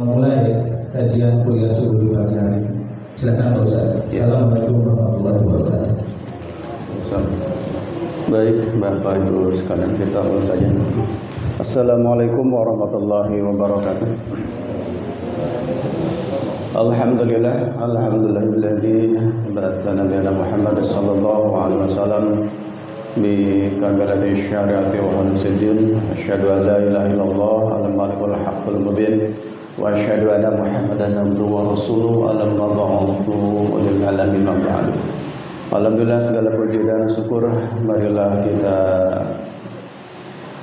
Memulai kajian kuliah subuh di pagi hari. Silakan Pak Ustaz. Assalamualaikum warahmatullahi wabarakatuh. Baik, Bapak Ibu sekalian, kita mulai saja. Assalamualaikum warahmatullahi wabarakatuh. Alhamdulillah, alhamdulillahilladzi ba'atsa nabiyana Muhammad sallallahu alaihi wasallam bi kamalati syariati wa hunusiddin. Asyhadu an la ilaha illallah al-malikul haqqul mubin. Wa asyhadu anna Muhammadan abduhu wa rasuluhu al-mab'utsu lil alamin wa ba'du. Alhamdulillah, segala puji dan syukur marilah kita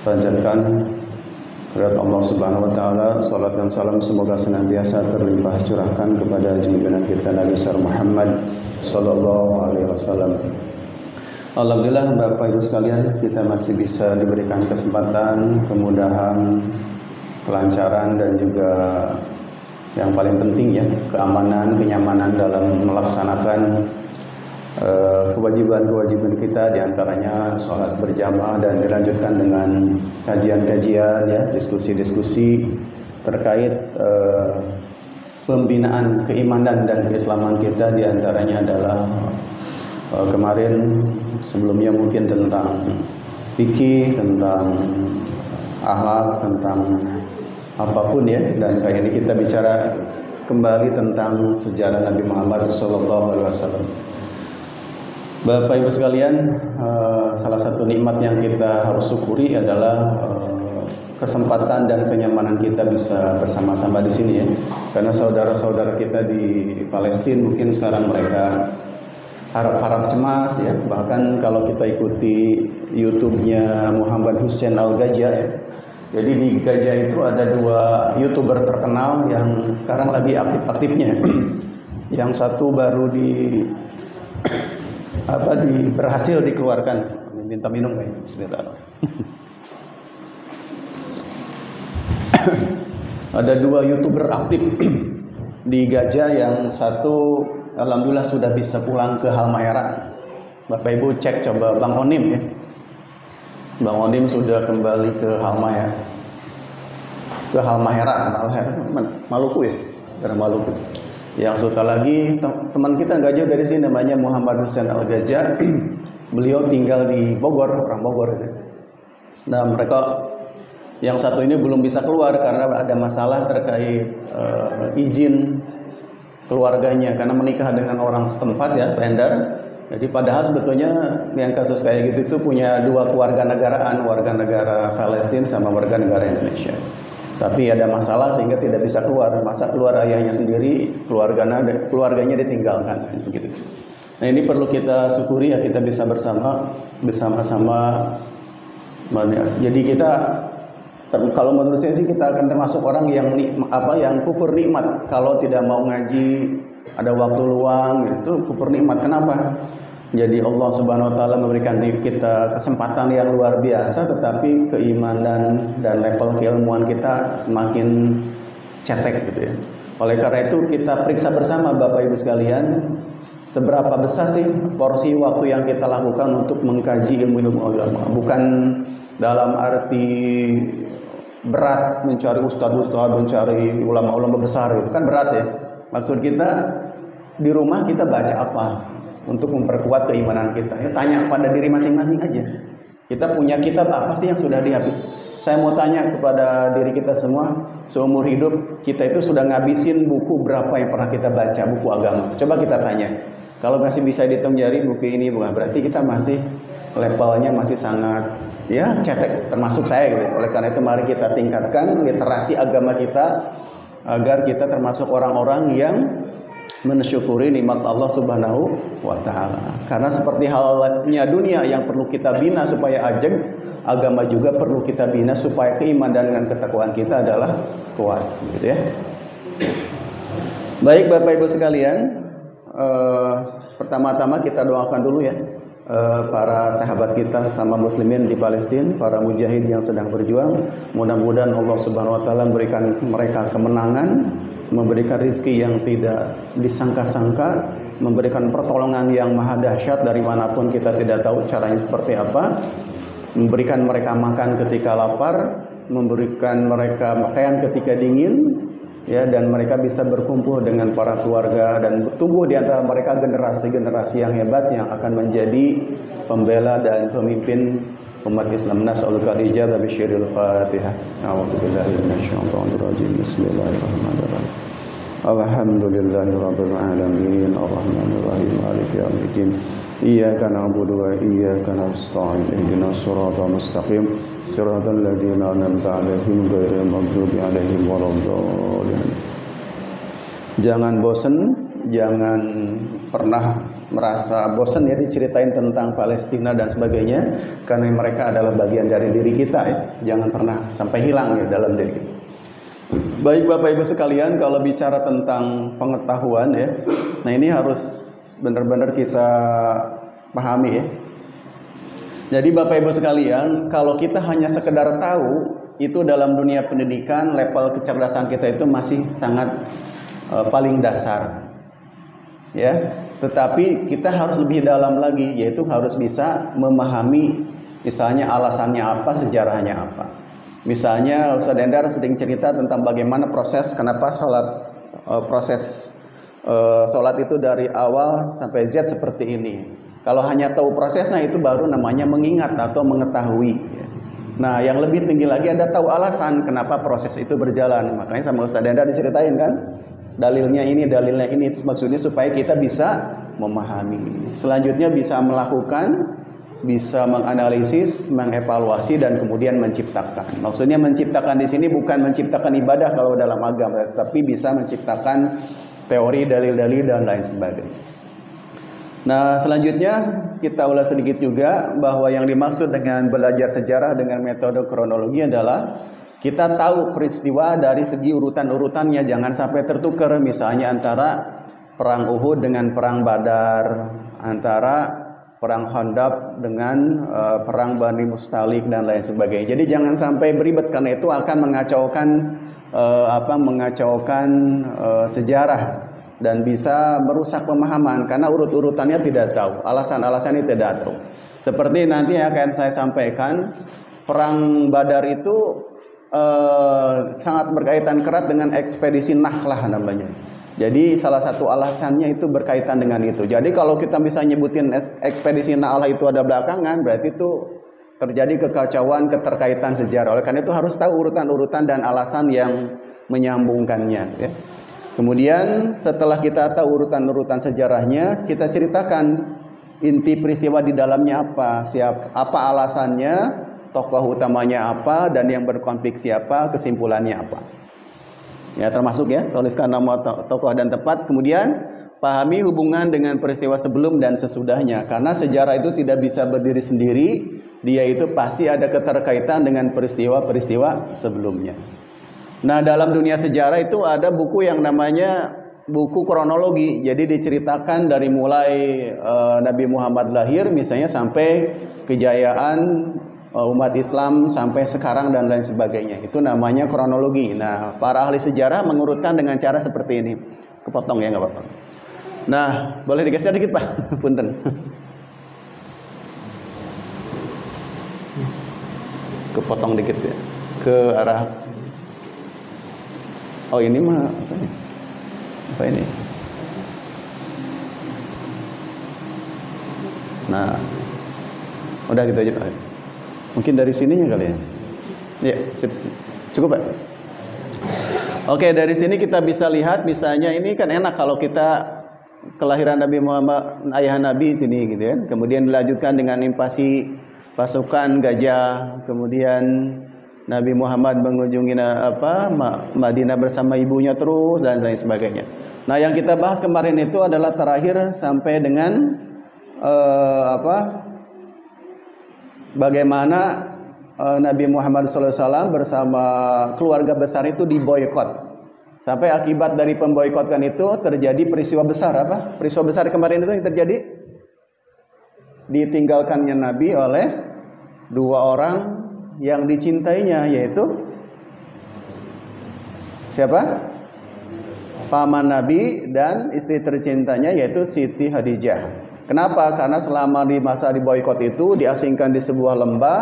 panjatkan kepada Allah Subhanahu wa taala. Salat dan salam semoga senantiasa terlimpah curahkan kepada junjungan kita Nabi besar Muhammad sallallahu alaihi wasallam. Alhamdulillah, Bapak Ibu sekalian, kita masih bisa diberikan kesempatan, kemudahan, kelancaran, dan juga yang paling penting ya, keamanan, kenyamanan dalam melaksanakan kewajiban-kewajiban kita, diantaranya sholat berjamaah dan dilanjutkan dengan kajian-kajian ya, diskusi-diskusi terkait pembinaan keimanan dan keislaman kita, diantaranya adalah kemarin sebelumnya mungkin tentang fikih, tentang akhlak, tentang apapun ya, dan kali ini kita bicara kembali tentang sejarah Nabi Muhammad SAW. Bapak Ibu sekalian, salah satu nikmat yang kita harus syukuri adalah kesempatan dan kenyamanan kita bisa bersama-sama di sini ya. Karena saudara-saudara kita di Palestina mungkin sekarang mereka harap-harap cemas ya. Bahkan kalau kita ikuti YouTube-nya Muhammad Hussein Al-Gajah ya. Jadi di Gajah itu ada dua YouTuber terkenal yang sekarang lagi aktif-aktifnya. Yang satu baru berhasil dikeluarkan. Minta minum kayaknya. Bismillah. Ada dua YouTuber aktif di Gajah, yang satu alhamdulillah sudah bisa pulang ke Halmahera. Bapak Ibu cek coba Bang Onim ya. Bang Onim sudah kembali ke Halmahera. Ke Halmahera, Maluku ya, daerah Maluku. Yang satu lagi teman kita nggak jauh dari sini, namanya Muhammad Hussein Al-Gajah. Beliau tinggal di Bogor, orang Bogor. Nah, mereka yang satu ini belum bisa keluar karena ada masalah terkait izin keluarganya, karena menikah dengan orang setempat ya, Pendar. Jadi padahal sebetulnya yang kasus kayak gitu itu punya dua keluarga negaraan, warga negara Palestina sama warga negara Indonesia. Tapi ada masalah sehingga tidak bisa keluar. Masa keluar ayahnya sendiri, keluarganya ditinggalkan begitu. Nah, ini perlu kita syukuri ya, kita bisa bersama-sama. Jadi kita kalau menurut saya sih kita akan termasuk orang yang kufur nikmat kalau tidak mau ngaji, ada waktu luang, itu kufur nikmat. Kenapa? Jadi Allah Subhanahu wa taala memberikan kita kesempatan yang luar biasa, tetapi keimanan dan level keilmuan kita semakin cetek gitu ya. Oleh karena itu kita periksa bersama Bapak Ibu sekalian, seberapa besar sih porsi waktu yang kita lakukan untuk mengkaji ilmu-ilmu agama. Bukan dalam arti berat mencari ustadz-ustadz, mencari ulama-ulama besar, itu kan berat ya. Maksud kita di rumah kita baca apa untuk memperkuat keimanan kita. Ya, tanya pada diri masing-masing aja. Kita punya kitab apa sih yang sudah dihapus? Saya mau tanya kepada diri kita semua, seumur hidup kita itu sudah ngabisin buku berapa yang pernah kita baca, buku agama. Coba kita tanya. Kalau masih bisa dihitung jari buku ini, bukan berarti kita masih levelnya masih sangat ya cetek, termasuk saya gitu. Oleh karena itu mari kita tingkatkan literasi agama kita agar kita termasuk orang-orang yang mensyukuri nikmat Allah Subhanahu wa taala. Karena seperti halnya dunia yang perlu kita bina supaya ajeg, agama juga perlu kita bina supaya keimanan dan ketakwaan kita adalah kuat, gitu ya. Baik Bapak Ibu sekalian, pertama-tama kita doakan dulu ya para sahabat kita sama muslimin di Palestina, para mujahid yang sedang berjuang. Mudah-mudahan Allah Subhanahu wa taala memberikan mereka kemenangan, memberikan rezeki yang tidak disangka-sangka, memberikan pertolongan yang maha dahsyat dari manapun kita tidak tahu caranya seperti apa, memberikan mereka makan ketika lapar, memberikan mereka pakaian ketika dingin, ya, dan mereka bisa berkumpul dengan para keluarga dan tumbuh di antara mereka generasi-generasi yang hebat yang akan menjadi pembela dan pemimpin umat Islam. Nas'alukal ijabah bisyiril Fatihah. A'udzubillahi minasyaitonir rajim. Bismillahirrahmanirrahim. Alhamdulillahirabbil alamin arrahmanir rahim maliki yaumiddin. Iyyaka na'budu wa iyyaka nasta'in. Ihdinas siratal mustaqim. Siratal ladzina an'amta 'alaihim ghairil maghdubi 'alaihim waladdallin. Jangan bosan, jangan pernah merasa bosan ya diceritain tentang Palestina dan sebagainya, karena mereka adalah bagian dari diri kita ya. Jangan pernah sampai hilang ya dalam diri kita. Baik Bapak Ibu sekalian, kalau bicara tentang pengetahuan ya, nah ini harus benar-benar kita pahami ya. Jadi Bapak Ibu sekalian, kalau kita hanya sekedar tahu, itu dalam dunia pendidikan level kecerdasan kita itu masih sangat paling dasar. Ya, tetapi kita harus lebih dalam lagi, yaitu harus bisa memahami misalnya alasannya apa, sejarahnya apa. Misalnya Ustaz Endar sering cerita tentang bagaimana kenapa proses sholat itu dari awal sampai Z seperti ini. Kalau hanya tahu prosesnya itu baru namanya mengingat atau mengetahui. Nah, yang lebih tinggi lagi ada tahu alasan kenapa proses itu berjalan. Makanya sama Ustaz Endar diceritain kan, dalilnya ini, itu maksudnya supaya kita bisa memahami. Selanjutnya bisa melakukan, bisa menganalisis, mengevaluasi, dan kemudian menciptakan. Maksudnya menciptakan di sini bukan menciptakan ibadah kalau dalam agama, tapi bisa menciptakan teori, dalil-dalil, dan lain sebagainya. Nah, selanjutnya kita ulas sedikit juga bahwa yang dimaksud dengan belajar sejarah dengan metode kronologi adalah kita tahu peristiwa dari segi urutan-urutannya, jangan sampai tertukar. Misalnya antara perang Uhud dengan perang Badar, antara perang Khandaq dengan perang Bani Mustalik dan lain sebagainya. Jadi jangan sampai beribet, karena itu akan mengacaukan sejarah dan bisa merusak pemahaman karena urut-urutannya tidak tahu, alasan-alasannya tidak tahu. Seperti nanti akan saya sampaikan, perang Badar itu sangat berkaitan erat dengan ekspedisi Nakhlah namanya. Jadi salah satu alasannya itu berkaitan dengan itu. Jadi kalau kita bisa nyebutin ekspedisi Nakhlah itu ada belakangan, berarti itu terjadi kekacauan, keterkaitan sejarah. Oleh karena itu harus tahu urutan-urutan dan alasan yang menyambungkannya ya. Kemudian setelah kita tahu urutan-urutan sejarahnya, kita ceritakan inti peristiwa di dalamnya apa, apa alasannya, tokoh utamanya apa, dan yang berkonflik siapa, kesimpulannya apa. Ya, termasuk ya, tuliskan nama tokoh dan tempat. Kemudian pahami hubungan dengan peristiwa sebelum dan sesudahnya, karena sejarah itu tidak bisa berdiri sendiri, dia itu pasti ada keterkaitan dengan peristiwa-peristiwa sebelumnya. Nah, dalam dunia sejarah itu ada buku yang namanya buku kronologi. Jadi diceritakan dari mulai Nabi Muhammad lahir misalnya sampai kejayaan umat Islam sampai sekarang dan lain sebagainya. Itu namanya kronologi. Nah, para ahli sejarah mengurutkan dengan cara seperti ini. Kepotong ya, nggak apa-apa. Nah, boleh digeser dikit Pak? Punten. Kepotong dikit ya. Ke arah. Oh, ini mah apa ini? Apa ini? Nah, udah gitu aja Pak. Mungkin dari sininya kali ya. Ya, sip. Cukup Pak. Oke, dari sini kita bisa lihat, misalnya ini kan enak kalau kita kelahiran Nabi Muhammad, ayah Nabi sini gitu ya. Kemudian dilanjutkan dengan invasi pasukan gajah, kemudian Nabi Muhammad mengunjungi Madinah bersama ibunya terus dan lain sebagainya. Nah, yang kita bahas kemarin itu adalah terakhir sampai dengan bagaimana Nabi Muhammad SAW bersama keluarga besar itu diboikot. Sampai akibat dari pemboikotkan itu terjadi peristiwa besar apa? Peristiwa besar kemarin itu yang terjadi ditinggalkannya Nabi oleh dua orang yang dicintainya, yaitu siapa? Paman Nabi dan istri tercintanya, yaitu Siti Khadijah. Kenapa? Karena selama di masa diboikot itu diasingkan di sebuah lembah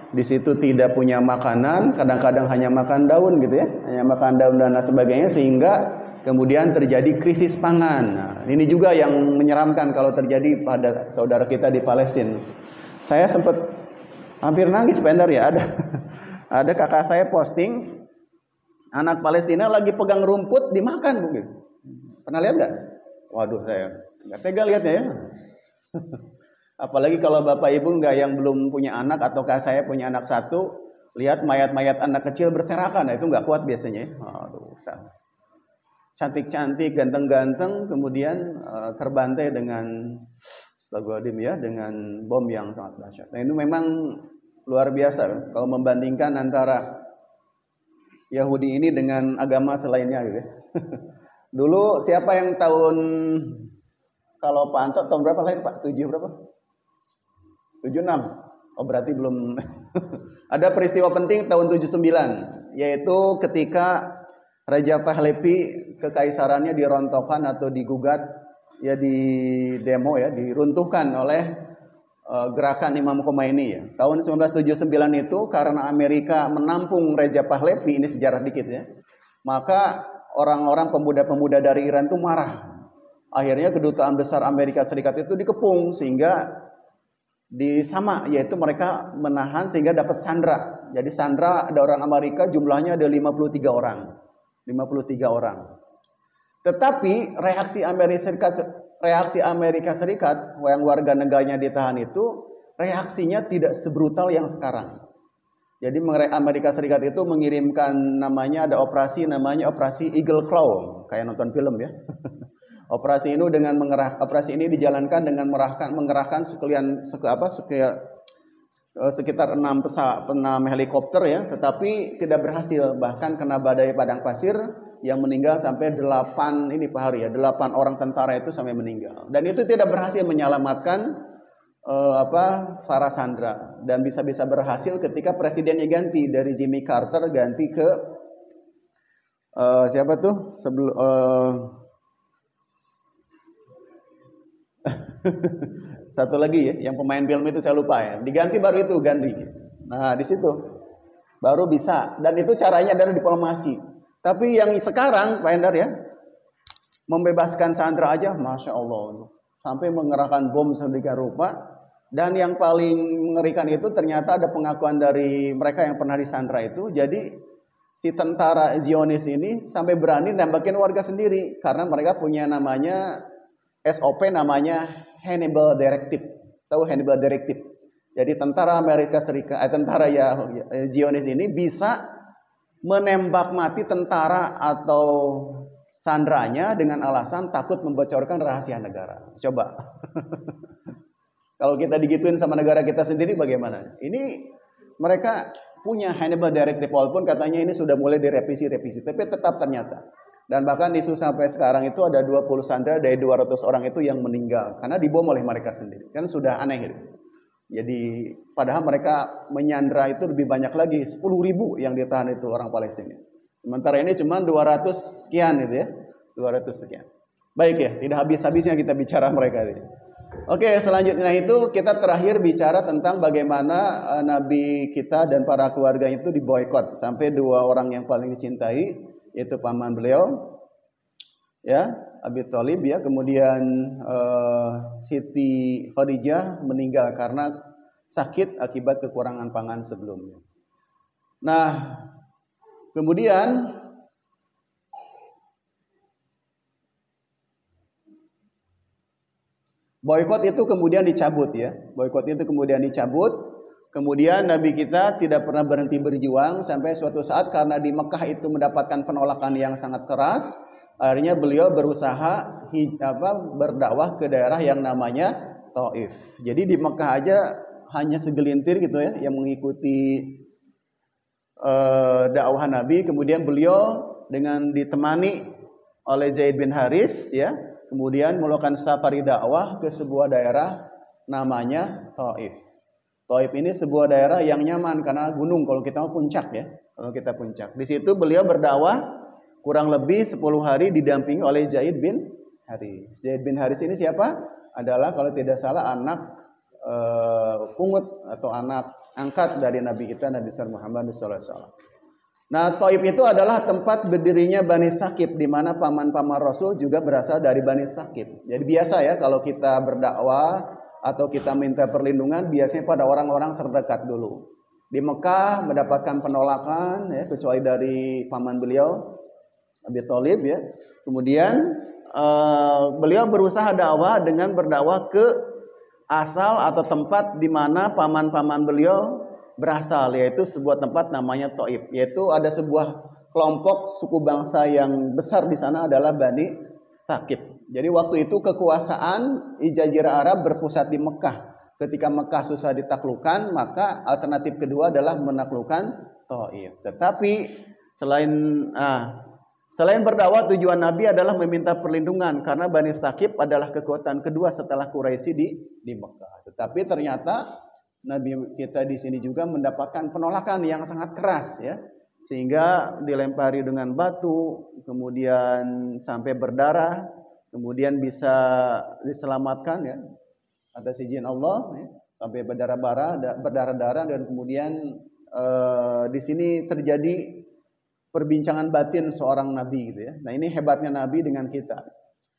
di situ tidak punya makanan, kadang-kadang hanya makan daun gitu ya, hanya makan daun dan lain sebagainya, sehingga kemudian terjadi krisis pangan. Nah, ini juga yang menyeramkan kalau terjadi pada saudara kita di Palestina. Saya sempat hampir nangis benar ya, ada kakak saya posting anak Palestina lagi pegang rumput dimakan begitu. Pernah lihat nggak? Waduh, saya nggak tega lihatnya ya. Apalagi kalau bapak ibu nggak yang belum punya anak, ataukah saya punya anak satu, lihat mayat-mayat anak kecil berserakan, nah itu nggak kuat biasanya. Aduh, cantik-cantik, ganteng-ganteng, kemudian terbantai dengan ya, dengan bom yang sangat dahsyat. Nah, itu memang luar biasa kalau membandingkan antara Yahudi ini dengan agama selainnya gitu. Dulu siapa yang kalau Pak Anto tahun berapa lahir Pak? 7 berapa? 76. Oh berarti belum. Ada peristiwa penting tahun 79, yaitu ketika Raja Pahlavi kekaisarannya dirontokkan atau digugat, ya di demo ya, diruntuhkan oleh gerakan Imam Khomeini ya. Tahun 1979 itu karena Amerika menampung Raja Pahlavi, ini sejarah dikit ya. Maka orang-orang pemuda-pemuda dari Iran itu marah. Akhirnya kedutaan besar Amerika Serikat itu dikepung sehingga yaitu mereka menahan sehingga dapat sandra. Jadi sandra ada orang Amerika jumlahnya ada 53 orang. 53 orang. Tetapi reaksi Amerika Serikat yang warga negaranya ditahan itu reaksinya tidak sebrutal yang sekarang. Jadi Amerika Serikat itu mengirimkan namanya operasi Eagle Claw, kayak nonton film ya. Operasi ini dijalankan dengan mengerahkan sekitar 6 helikopter ya, tetapi tidak berhasil, bahkan kena badai padang pasir yang meninggal sampai 8 orang tentara itu sampai meninggal, dan itu tidak berhasil menyelamatkan para sandera, dan bisa berhasil ketika presidennya ganti dari Jimmy Carter ganti ke siapa tuh satu lagi ya, yang pemain film itu saya lupa ya, diganti baru itu Gandhi. Nah di situ baru bisa, dan itu caranya adalah diplomasi. Tapi yang sekarang Pak Endar ya, membebaskan sandera aja, masya Allah, sampai mengerahkan bom sedemikian rupa. Dan yang paling mengerikan itu ternyata ada pengakuan dari mereka yang pernah disandra itu. Jadi si tentara Zionis ini sampai berani nembakin warga sendiri karena mereka punya namanya SOP, namanya Hannibal Directive. Tahu Hannibal Directive? Jadi tentara Amerika Serikat, Zionis ini bisa menembak mati tentara atau sandranya dengan alasan takut membocorkan rahasia negara. Coba. Kalau kita digituin sama negara kita sendiri bagaimana? Ini mereka punya Hannibal Directive, walaupun katanya ini sudah mulai direvisi, tapi tetap ternyata. Dan bahkan isu sampai sekarang itu ada 20 sandera dari 200 orang itu yang meninggal karena dibom oleh mereka sendiri. Kan sudah aneh gitu. Jadi padahal mereka menyandra itu lebih banyak lagi, 10.000 yang ditahan itu orang Palestina. Sementara ini cuma 200 sekian itu ya. 200 sekian. Baik ya, tidak habis-habisnya kita bicara mereka ini. Oke, selanjutnya itu kita terakhir bicara tentang bagaimana Nabi kita dan para keluarga itu diboikot sampai 2 orang yang paling dicintai, yaitu paman beliau ya, Abi Thalib ya, kemudian Siti Khadijah meninggal karena sakit akibat kekurangan pangan sebelumnya. Nah, kemudian boikot itu kemudian dicabut ya. Boikot itu kemudian dicabut. Kemudian Nabi kita tidak pernah berhenti berjuang sampai suatu saat karena di Mekah itu mendapatkan penolakan yang sangat keras. Akhirnya beliau berusaha berdakwah ke daerah yang namanya Taif. Jadi di Mekah aja hanya segelintir gitu ya yang mengikuti dakwah Nabi. Kemudian beliau dengan ditemani oleh Zaid bin Haris ya, kemudian melakukan safari dakwah ke sebuah daerah namanya Taif. Taif ini sebuah daerah yang nyaman karena gunung, kalau kita mau puncak ya. Kalau kita puncak. Di situ beliau berdakwah kurang lebih 10 hari didampingi oleh Zaid bin Haris. Zaid bin Haris ini siapa? Adalah kalau tidak salah anak pungut atau anak angkat dari Nabi kita Nabi Muhammad SAW. Nah, Taif itu adalah tempat berdirinya Bani Sakif, di mana paman-paman Rasul juga berasal dari Bani Sakif. Jadi biasa ya kalau kita berdakwah atau kita minta perlindungan, biasanya pada orang-orang terdekat dulu. Di Mekah mendapatkan penolakan ya, kecuali dari paman beliau Abi Thalib ya. Kemudian beliau berusaha dakwah dengan berdakwah ke asal atau tempat di mana paman-paman beliau berasal, yaitu sebuah tempat namanya Taif, yaitu ada sebuah kelompok suku bangsa yang besar di sana adalah Bani Sakif. Jadi waktu itu kekuasaan Jazirah Arab berpusat di Mekah. Ketika Mekah susah ditaklukkan, maka alternatif kedua adalah menaklukkan Taif. Tetapi selain berdakwah, tujuan Nabi adalah meminta perlindungan karena Bani Sakif adalah kekuatan kedua setelah Quraisy di Mekah. Tetapi ternyata Nabi kita di sini juga mendapatkan penolakan yang sangat keras ya, sehingga dilempari dengan batu, kemudian sampai berdarah, kemudian bisa diselamatkan ya atas izin Allah ya, sampai berdarah-darah dan kemudian di sini terjadi perbincangan batin seorang nabi gitu ya. Nah, ini hebatnya Nabi dengan kita.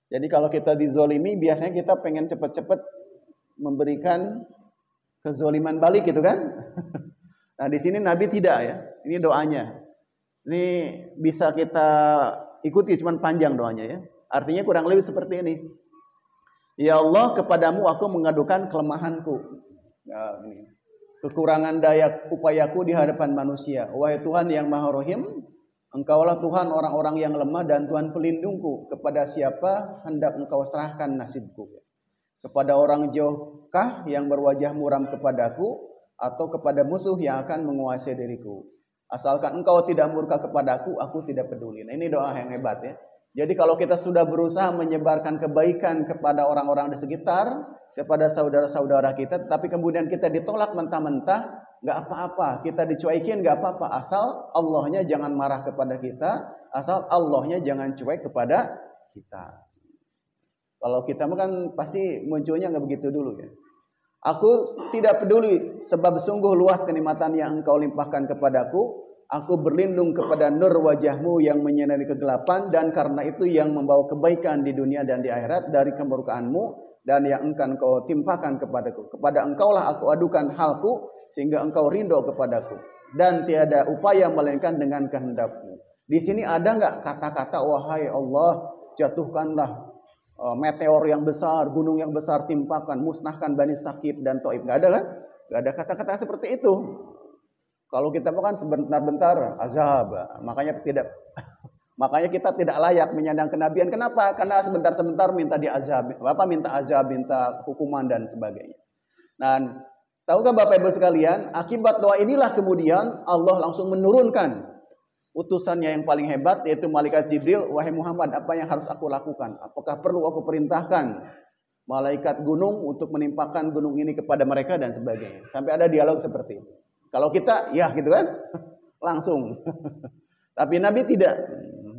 Jadi kalau kita dizolimi, biasanya kita pengen cepat-cepat memberikan kezoliman balik gitu kan. Nah, di sini Nabi tidak ya. Ini doanya. Ini bisa kita ikuti, cuman panjang doanya ya. Artinya kurang lebih seperti ini. Ya Allah, kepadamu aku mengadukan kelemahanku. Nah, ini. Kekurangan daya upayaku di hadapan manusia. Wahai Tuhan yang Maha Rahim, Engkaulah Tuhan orang-orang yang lemah dan Tuhan pelindungku. Kepada siapa hendak Engkau serahkan nasibku? Kepada orang jauhkah yang berwajah muram kepadaku, atau kepada musuh yang akan menguasai diriku? Asalkan Engkau tidak murka kepadaku, aku tidak peduli. Nah, ini doa yang hebat ya. Jadi kalau kita sudah berusaha menyebarkan kebaikan kepada orang-orang di sekitar, kepada saudara-saudara kita, tapi kemudian kita ditolak mentah-mentah, nggak apa-apa. Kita dicuekin nggak apa-apa, asal Allahnya jangan marah kepada kita, asal Allahnya jangan cuek kepada kita. Kalau kita kan pasti munculnya nggak begitu dulu ya. Aku tidak peduli sebab sungguh luas kenikmatan yang Engkau limpahkan kepadaku. Aku berlindung kepada nur wajahmu yang menyinari kegelapan, dan karena itu yang membawa kebaikan di dunia dan di akhirat dari kemurkaanmu dan yang Engkau timpakan kepadaku. Kepada Engkaulah aku adukan halku sehingga Engkau rindu kepadaku, dan tiada upaya melainkan dengan kehendakmu. Di sini ada nggak kata-kata wahai Allah jatuhkanlah meteor yang besar, gunung yang besar, timpakan, musnahkan Bani Sakif dan Taif? Nggak ada kan? Nggak ada kata-kata seperti itu. Kalau kita bukan sebentar-bentar azab, makanya kita tidak layak menyandang kenabian. Kenapa? Karena sebentar-sebentar minta diazab, minta azab, minta hukuman dan sebagainya. Dan tahukah Bapak Ibu sekalian, akibat doa inilah kemudian Allah langsung menurunkan utusannya yang paling hebat, yaitu malaikat Jibril. Wahai Muhammad, apa yang harus aku lakukan? Apakah perlu aku perintahkan malaikat gunung untuk menimpakan gunung ini kepada mereka dan sebagainya? Sampai ada dialog seperti itu. Kalau kita, ya gitu kan, langsung. Tapi Nabi tidak,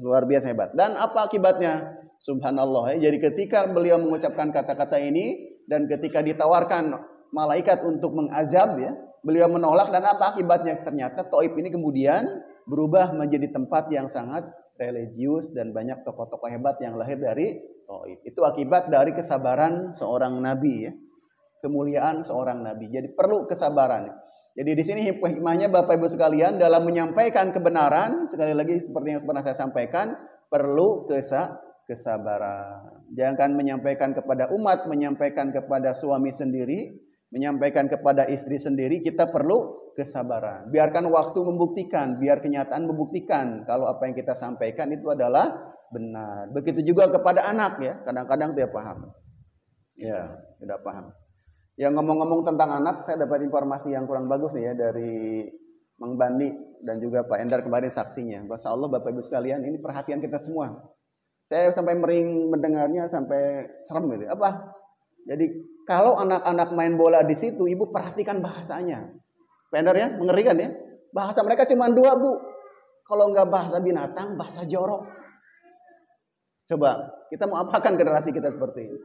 luar biasa hebat. Dan apa akibatnya? Subhanallah. Jadi ketika beliau mengucapkan kata-kata ini, dan ketika ditawarkan malaikat untuk mengazab, ya, beliau menolak. Dan apa akibatnya? Ternyata Taif ini kemudian berubah menjadi tempat yang sangat religius, dan banyak tokoh-tokoh hebat yang lahir dari Taif. Itu akibat dari kesabaran seorang Nabi, ya. Kemuliaan seorang Nabi. Jadi perlu kesabaran. Jadi di sini hikmahnya Bapak Ibu sekalian, dalam menyampaikan kebenaran, sekali lagi seperti yang pernah saya sampaikan, perlu kesabaran. Jangan menyampaikan kepada umat, menyampaikan kepada suami sendiri, menyampaikan kepada istri sendiri, kita perlu kesabaran. Biarkan waktu membuktikan, biar kenyataan membuktikan kalau apa yang kita sampaikan itu adalah benar. Begitu juga kepada anak, ya. Kadang-kadang tidak paham. Ya, tidak paham. Yang ngomong-ngomong tentang anak, saya dapat informasi yang kurang bagus nih ya dari Mang Bandi dan juga Pak Endar kemarin saksinya. Masya Allah Bapak Ibu sekalian, ini perhatian kita semua. Saya sampai mering mendengarnya, sampai serem gitu. Apa? Jadi kalau anak-anak main bola di situ, ibu perhatikan bahasanya. Pak Endar ya, mengerikan ya. Bahasa mereka cuma dua, Bu. Kalau nggak bahasa binatang, bahasa jorok. Coba kita mau apakan generasi kita seperti ini?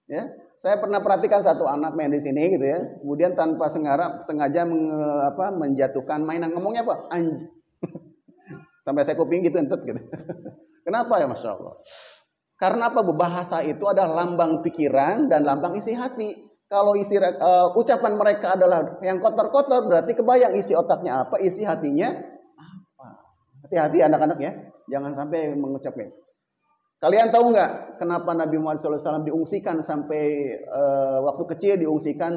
Ya, saya pernah perhatikan satu anak main di sini gitu ya. Kemudian tanpa sengaja menjatuhkan mainan, ngomongnya apa? Anjing. Sampai saya kuping gitu entet gitu. Kenapa ya, Masya Allah? Karena apa? Bahasa itu adalah lambang pikiran dan lambang isi hati. Kalau ucapan mereka adalah yang kotor-kotor, berarti kebayang isi otaknya apa, isi hatinya apa. Hati-hati anak-anak ya, jangan sampai mengucapkan. Kalian tahu nggak kenapa Nabi Muhammad SAW diungsikan sampai waktu kecil diungsikan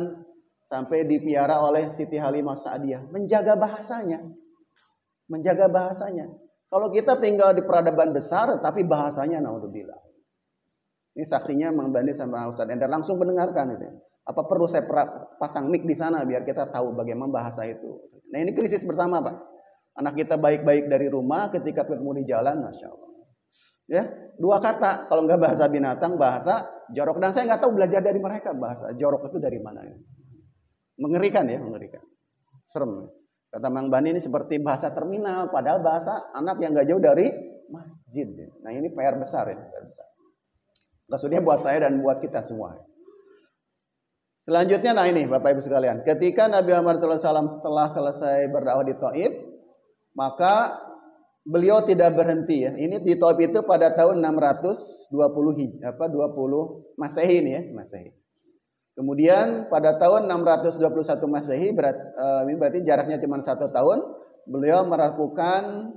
sampai dipiara oleh Siti Halimah Sa'diyah? Menjaga bahasanya. Menjaga bahasanya. Kalau kita tinggal di peradaban besar tapi bahasanya naudzubillah. Ini saksinya Mang Bani sama Ustaz Endar langsung mendengarkan itu. Apa perlu saya pasang mic di sana biar kita tahu bagaimana bahasa itu. Nah ini krisis bersama Pak. Anak kita baik-baik dari rumah ketika ketemu di jalan, Masya Allah. Ya, 2 kata kalau nggak bahasa binatang, bahasa jorok. Dan saya nggak tahu belajar dari mereka bahasa jorok itu dari mana. Mengerikan ya, mengerikan. Serem. Kata Mang Bani ini seperti bahasa terminal, padahal bahasa anak yang nggak jauh dari masjid. Nah ini PR besar ya, PR besar. Maksudnya buat saya dan buat kita semua. Selanjutnya, nah ini Bapak Ibu sekalian, ketika Nabi Muhammad SAW setelah selesai berdakwah di Thaif, maka beliau tidak berhenti ya. Ini di Thaif itu pada tahun 620 Masehi ini ya, Masehi. Kemudian pada tahun 621 Masehi ini berarti jaraknya cuma 1 tahun, beliau melakukan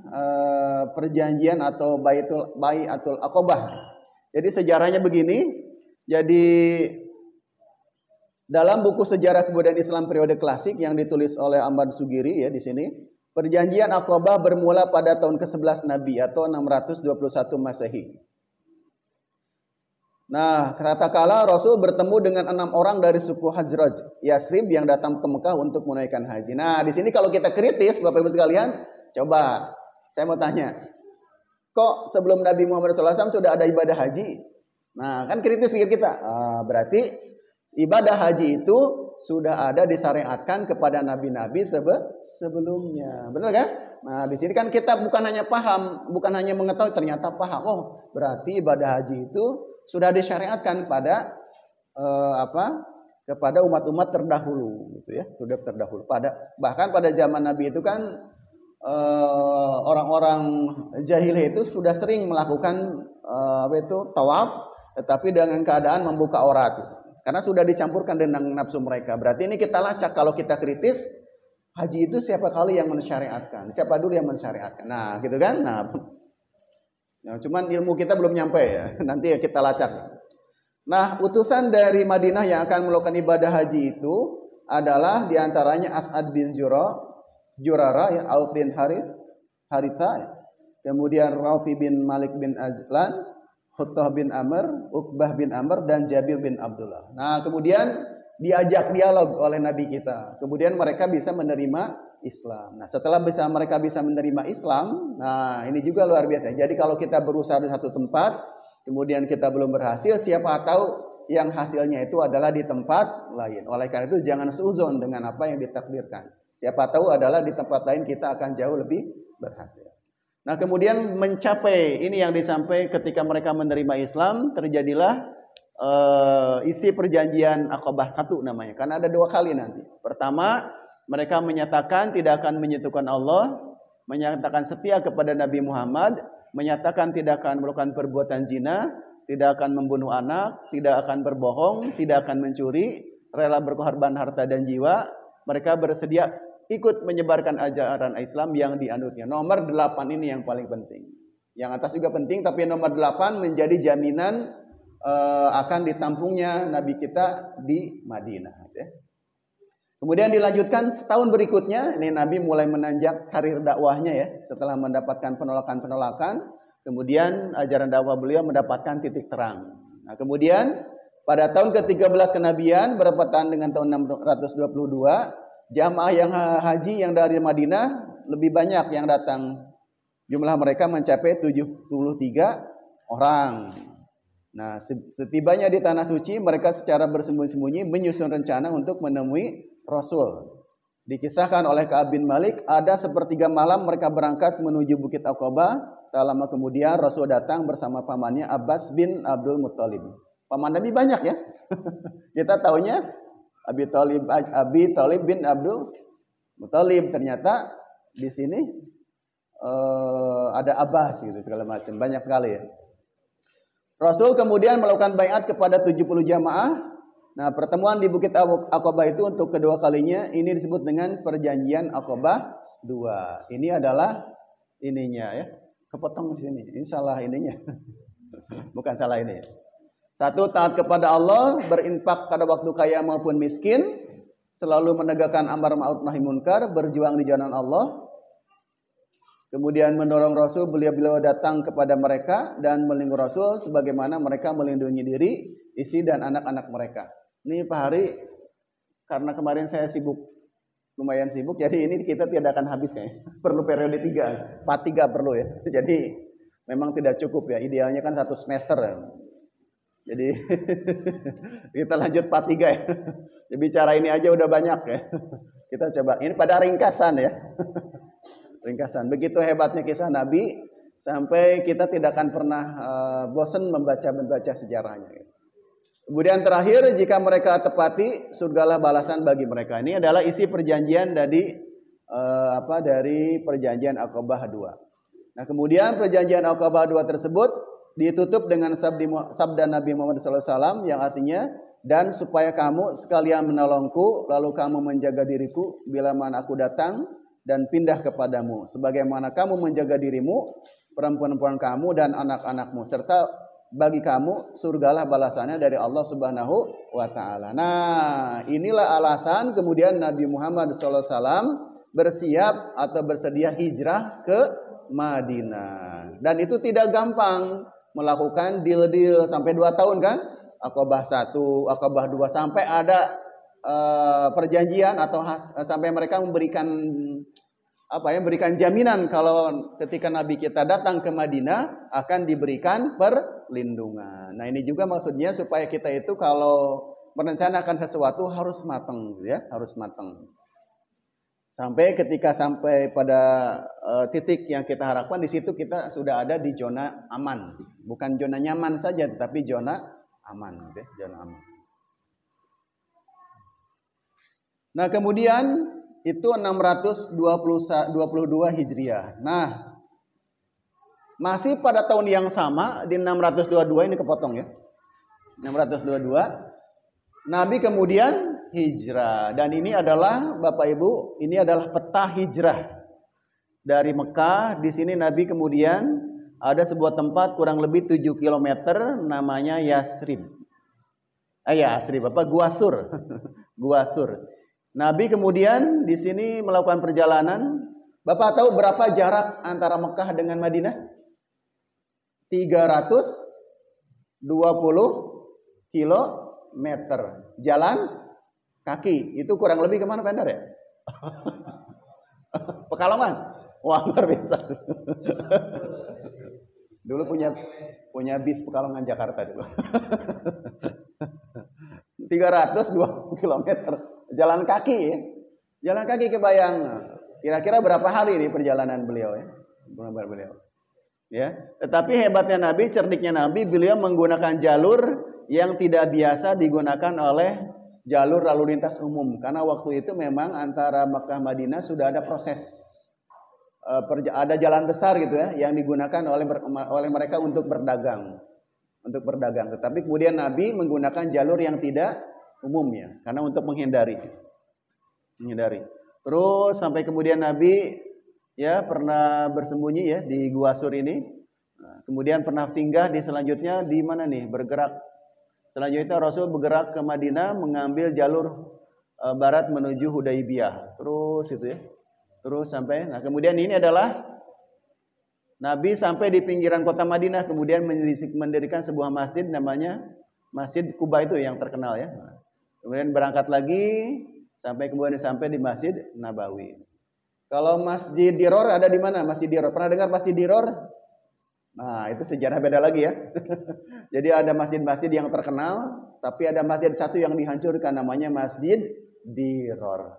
perjanjian atau Bai'atul Aqobah. Jadi sejarahnya begini. Jadi dalam buku sejarah kebudayaan Islam periode klasik yang ditulis oleh Ahmad Sugiri ya di sini, perjanjian Aqobah bermula pada tahun ke-11 Nabi atau 621 Masehi. Nah, katakanlah Rasul bertemu dengan 6 orang dari suku Hajraj, Yasrib yang datang ke Mekah untuk menunaikan haji. Nah, di sini kalau kita kritis, Bapak Ibu sekalian, coba saya mau tanya, kok sebelum Nabi Muhammad SAW sudah ada ibadah haji? Nah, kan kritis pikir kita. Berarti ibadah haji itu sudah ada disyariatkan kepada nabi-nabi sebelumnya. Benar kan? Nah, di sini kan kita bukan hanya paham, bukan hanya mengetahui, ternyata paham. Oh, berarti ibadah haji itu sudah disyariatkan pada kepada umat-umat terdahulu gitu ya, sudah terdahulu. Bahkan pada zaman Nabi itu kan orang-orang jahiliyah itu sudah sering melakukan tawaf, tetapi dengan keadaan membuka aurat. Karena sudah dicampurkan dengan nafsu mereka. Berarti ini kita lacak kalau kita kritis, haji itu siapa kali yang mensyariatkan? Siapa dulu yang mensyariatkan? Nah, gitu kan? Nah, cuman ilmu kita belum nyampe ya. Nanti ya kita lacak. Nah, utusan dari Madinah yang akan melakukan ibadah haji itu adalah diantaranya As'ad bin Jurara, ya, Auf bin Haritha, ya. Kemudian Rafi bin Malik bin Ajlan, Khuttah bin Amr, Uqbah bin Amr, dan Jabir bin Abdullah. Nah, kemudian diajak dialog oleh Nabi kita. Kemudian mereka bisa menerima Islam. Nah, setelah mereka bisa menerima Islam, nah ini juga luar biasa. Jadi kalau kita berusaha di satu tempat, kemudian kita belum berhasil, siapa tahu yang hasilnya itu adalah di tempat lain. Oleh karena itu jangan seuzon dengan apa yang ditakdirkan. Siapa tahu adalah di tempat lain kita akan jauh lebih berhasil. Nah, kemudian mencapai ini yang disampaikan ketika mereka menerima Islam, terjadilah isi perjanjian Aqobah 1 namanya. Karena ada 2 kali nanti. Pertama, mereka menyatakan tidak akan menyentuhkan Allah, menyatakan setia kepada Nabi Muhammad, menyatakan tidak akan melakukan perbuatan zina, tidak akan membunuh anak, tidak akan berbohong, tidak akan mencuri, rela berkorban harta dan jiwa. Mereka bersedia ikut menyebarkan ajaran Islam yang dianutnya. Nomor 8 ini yang paling penting. Yang atas juga penting, tapi nomor 8 menjadi jaminan akan ditampungnya Nabi kita di Madinah. Ya. Kemudian dilanjutkan setahun berikutnya, ini Nabi mulai menanjak karir dakwahnya ya. Setelah mendapatkan penolakan-penolakan, kemudian ajaran dakwah beliau mendapatkan titik terang. Nah, kemudian pada tahun ke-13 kenabian bertepatan dengan tahun 622, jamaah yang haji yang dari Madinah lebih banyak yang datang. Jumlah mereka mencapai 73 orang. Nah, setibanya di tanah suci, mereka secara bersembunyi-sembunyi menyusun rencana untuk menemui Rasul. Dikisahkan oleh Ka'ab bin Malik, ada sepertiga malam mereka berangkat menuju Bukit Aqobah. Tak lama kemudian Rasul datang bersama pamannya Abbas bin Abdul Muttalib. paman Nabi banyak ya. Kita taunya Abi Thalib bin Abdul Muthalib, ternyata di sini ada Abbas gitu segala macam, banyak sekali ya. Rasul kemudian melakukan baiat kepada 70 jamaah. Nah, pertemuan di Bukit Aqabah itu untuk kedua kalinya ini disebut dengan perjanjian Aqabah 2. Ini adalah ininya ya. Kepotong di sini. Ini salah ininya. Bukan salah ini. 1, taat kepada Allah, berinfak pada waktu kaya maupun miskin, selalu menegakkan amar ma'ruf nahi munkar, berjuang di jalan Allah. Kemudian mendorong Rasul, beliau datang kepada mereka dan melindungi Rasul sebagaimana mereka melindungi diri, istri dan anak-anak mereka. Ini Pak Hari, karena kemarin saya lumayan sibuk, jadi ini kita tidak akan habis kayaknya. Perlu periode 3, part 3 perlu ya. Jadi memang tidak cukup ya, idealnya kan 1 semester ya. Jadi kita lanjut part 3 ya. Bicara ini aja udah banyak ya. Kita coba, ini pada ringkasan ya. Ringkasan, begitu hebatnya kisah Nabi sampai kita tidak akan pernah bosan membaca sejarahnya. Kemudian terakhir, jika mereka tepati, surgalah balasan bagi mereka. Ini adalah isi perjanjian dari perjanjian Aqabah 2. Nah, kemudian perjanjian Aqabah 2 tersebut ditutup dengan sabda Nabi Muhammad SAW yang artinya, dan supaya kamu sekalian menolongku, lalu kamu menjaga diriku bila mana aku datang dan pindah kepadamu, sebagaimana kamu menjaga dirimu, perempuan-perempuan kamu dan anak-anakmu, serta bagi kamu surgalah balasannya dari Allah Subhanahu wa taala. Nah, inilah alasan kemudian Nabi Muhammad SAW bersiap atau bersedia hijrah ke Madinah. Dan itu tidak gampang melakukan deal-deal sampai 2 tahun kan? Aqabah 1, Aqabah 2 sampai ada perjanjian atau sampai mereka memberikan berikan jaminan kalau ketika Nabi kita datang ke Madinah akan diberikan perlindungan. Nah, ini juga maksudnya supaya kita itu kalau merencanakan sesuatu harus matang ya, harus matang. Sampai pada titik yang kita harapkan, di situ kita sudah ada di zona aman. Bukan zona nyaman saja, tetapi zona aman ya, zona aman. Nah, kemudian itu 622 Hijriah. Nah, masih pada tahun yang sama di 622 ini kepotong ya. 622 Nabi kemudian hijrah, dan ini adalah Bapak Ibu, ini adalah peta hijrah dari Mekah. Di sini Nabi kemudian ada sebuah tempat kurang lebih 7 km namanya Yasrib. Gua Sur. Gua Sur. Nabi kemudian di sini melakukan perjalanan. Bapak tahu berapa jarak antara Mekah dengan Madinah? 320 kilometer. Jalan kaki. Itu kurang lebih kemana Pak Endar ya? Pekalongan. Wah, luar biasa. Dulu punya bis Pekalongan Jakarta dulu. 320 kilometer. Jalan kaki ya. Jalan kaki, kebayang. Kira-kira berapa hari ini perjalanan beliau ya? Ya. Tetapi hebatnya Nabi, cerdiknya Nabi, beliau menggunakan jalur yang tidak biasa digunakan oleh jalur lalu lintas umum. Karena waktu itu memang antara Makkah Madinah sudah ada proses. Ada jalan besar gitu ya yang digunakan oleh mereka untuk berdagang. Tetapi kemudian Nabi menggunakan jalur yang tidak umumnya karena untuk menghindari. Terus sampai kemudian Nabi ya pernah bersembunyi ya di Gua Sur ini. Nah, kemudian pernah singgah di selanjutnya di mana nih? Bergerak. Selanjutnya Rasul bergerak ke Madinah mengambil jalur barat menuju Hudaybiyah. Terus itu ya. Terus sampai kemudian ini adalah Nabi sampai di pinggiran kota Madinah, kemudian mendirikan sebuah masjid namanya Masjid Quba itu yang terkenal ya. Kemudian berangkat lagi sampai di Masjid Nabawi. Kalau Masjid Diror ada di mana? Masjid Diror. Pernah dengar Masjid Diror? Nah, itu sejarah beda lagi ya. Jadi ada masjid-masjid yang terkenal, tapi ada masjid satu yang dihancurkan namanya Masjid Diror.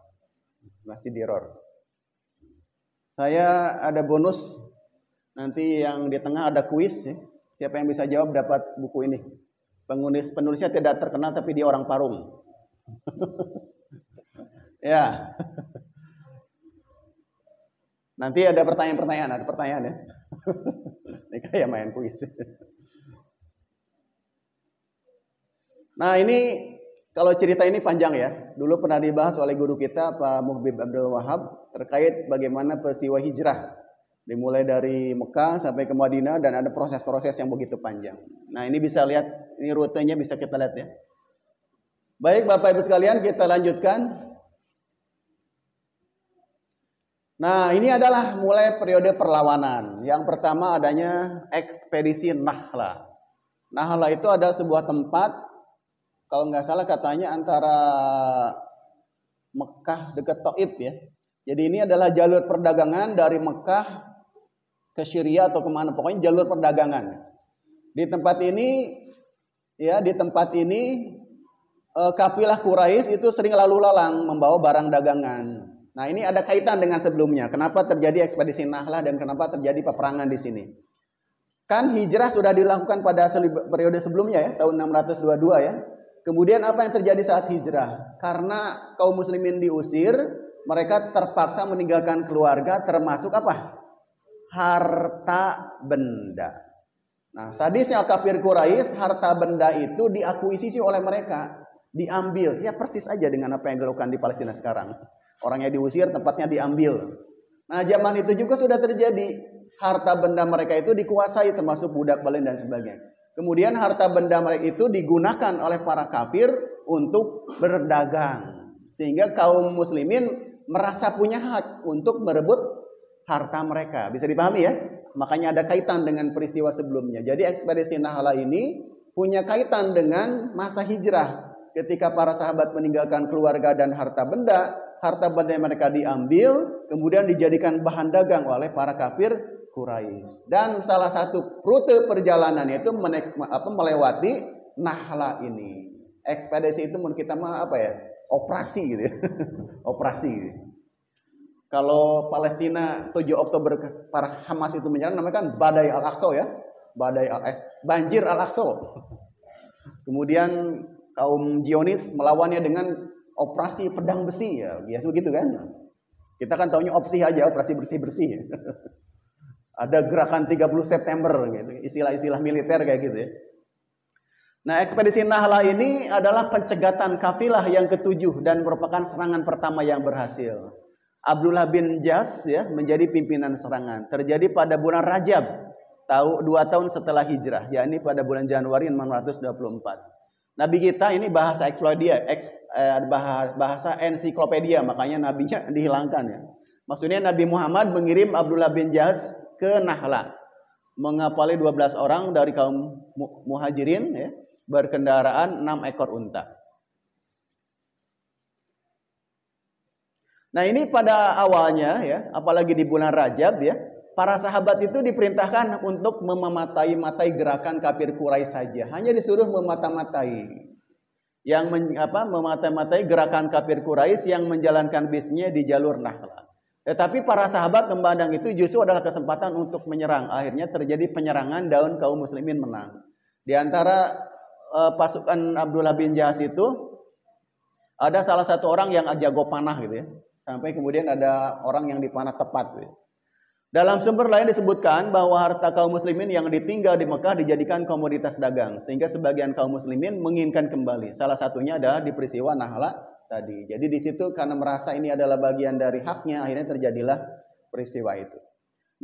Masjid Diror. Saya ada bonus nanti yang di tengah ada kuis ya. Siapa yang bisa jawab dapat buku ini. Penulisnya tidak terkenal tapi dia orang Parung. Ya. Nanti ada pertanyaan ya. Ini kayak main kuis. Nah, ini kalau cerita ini panjang ya. Dulu pernah dibahas oleh guru kita Pak Muhbib Abdul Wahab terkait bagaimana peristiwa hijrah. Dimulai dari Mekah sampai ke Madinah dan ada proses-proses yang begitu panjang. Nah, ini bisa lihat, ini rutenya bisa kita lihat ya. Baik Bapak Ibu sekalian, kita lanjutkan. Nah, ini adalah mulai periode perlawanan. Yang pertama adanya ekspedisi Nahla. Nahla itu ada sebuah tempat, kalau nggak salah katanya antara Mekah dekat Taif ya. Jadi ini adalah jalur perdagangan dari Mekah ke Syria atau kemana, pokoknya jalur perdagangan. Di tempat ini kafilah Quraisy itu sering lalu lalang membawa barang dagangan. Nah, ini ada kaitan dengan sebelumnya. Kenapa terjadi ekspedisi Nahlah dan kenapa terjadi peperangan di sini? Kan hijrah sudah dilakukan pada periode sebelumnya ya, tahun 622 ya. Kemudian apa yang terjadi saat hijrah? Karena kaum muslimin diusir, mereka terpaksa meninggalkan keluarga termasuk apa? Harta benda. Nah, sadisnya kafir Quraisy, harta benda itu diakuisisi oleh mereka, diambil. Ya persis aja dengan apa yang dilakukan di Palestina sekarang. Orangnya diusir, tempatnya diambil. Nah, zaman itu juga sudah terjadi. Harta benda mereka itu dikuasai, termasuk budak balen dan sebagainya. Kemudian harta benda mereka itu digunakan oleh para kafir untuk berdagang. Sehingga kaum muslimin merasa punya hak untuk merebut harta mereka. Bisa dipahami ya? Makanya ada kaitan dengan peristiwa sebelumnya. Jadi ekspedisi Nahla ini punya kaitan dengan masa hijrah. Ketika para sahabat meninggalkan keluarga dan harta benda mereka diambil, kemudian dijadikan bahan dagang oleh para kafir Quraisy. Dan salah satu rute perjalanannya itu melewati Nahla ini. Ekspedisi itu menurut kita operasi gitu ya. Operasi gitu. Kalau Palestina 7 Oktober para Hamas itu menyerang, namanya kan Badai Al-Aqsa ya. Banjir Al-Aqsa. Kemudian kaum Zionis melawannya dengan operasi pedang besi ya. Biasa begitu kan. Kita kan taunya opsi aja, operasi bersih-bersih. Ada gerakan 30 September gitu. Istilah-istilah militer kayak gitu ya. Nah, ekspedisi Nahla ini adalah pencegatan kafilah yang ke-7 dan merupakan serangan pertama yang berhasil. Abdullah bin Jas ya menjadi pimpinan serangan. Terjadi pada bulan Rajab, 2 tahun setelah hijrah, yakni pada bulan Januari 624. Nabi kita ini bahasa bahasa ensiklopedia, makanya nabinya dihilangkan ya. Maksudnya Nabi Muhammad mengirim Abdullah bin Jas ke Nahla, mengapali 12 orang dari kaum muhajirin ya, berkendaraan 6 ekor unta. Nah, ini pada awalnya ya, apalagi di bulan Rajab ya, para sahabat itu diperintahkan untuk memata-matai gerakan kafir Quraisy saja. Hanya disuruh memata-matai. Memata-matai gerakan kafir Quraisy yang menjalankan bisnisnya di jalur Nahla. Tetapi para sahabat memandang itu justru adalah kesempatan untuk menyerang. Akhirnya terjadi penyerangan dan kaum muslimin menang. Di antara pasukan Abdullah bin Jahas itu ada salah satu orang yang jago panah gitu ya. Sampai kemudian ada orang yang dipanah tepat gitu. Dalam sumber lain disebutkan bahwa harta kaum muslimin yang ditinggal di Mekah dijadikan komoditas dagang. Sehingga sebagian kaum muslimin menginginkan kembali. Salah satunya adalah di peristiwa Nahla tadi. Jadi di situ karena merasa ini adalah bagian dari haknya, akhirnya terjadilah peristiwa itu.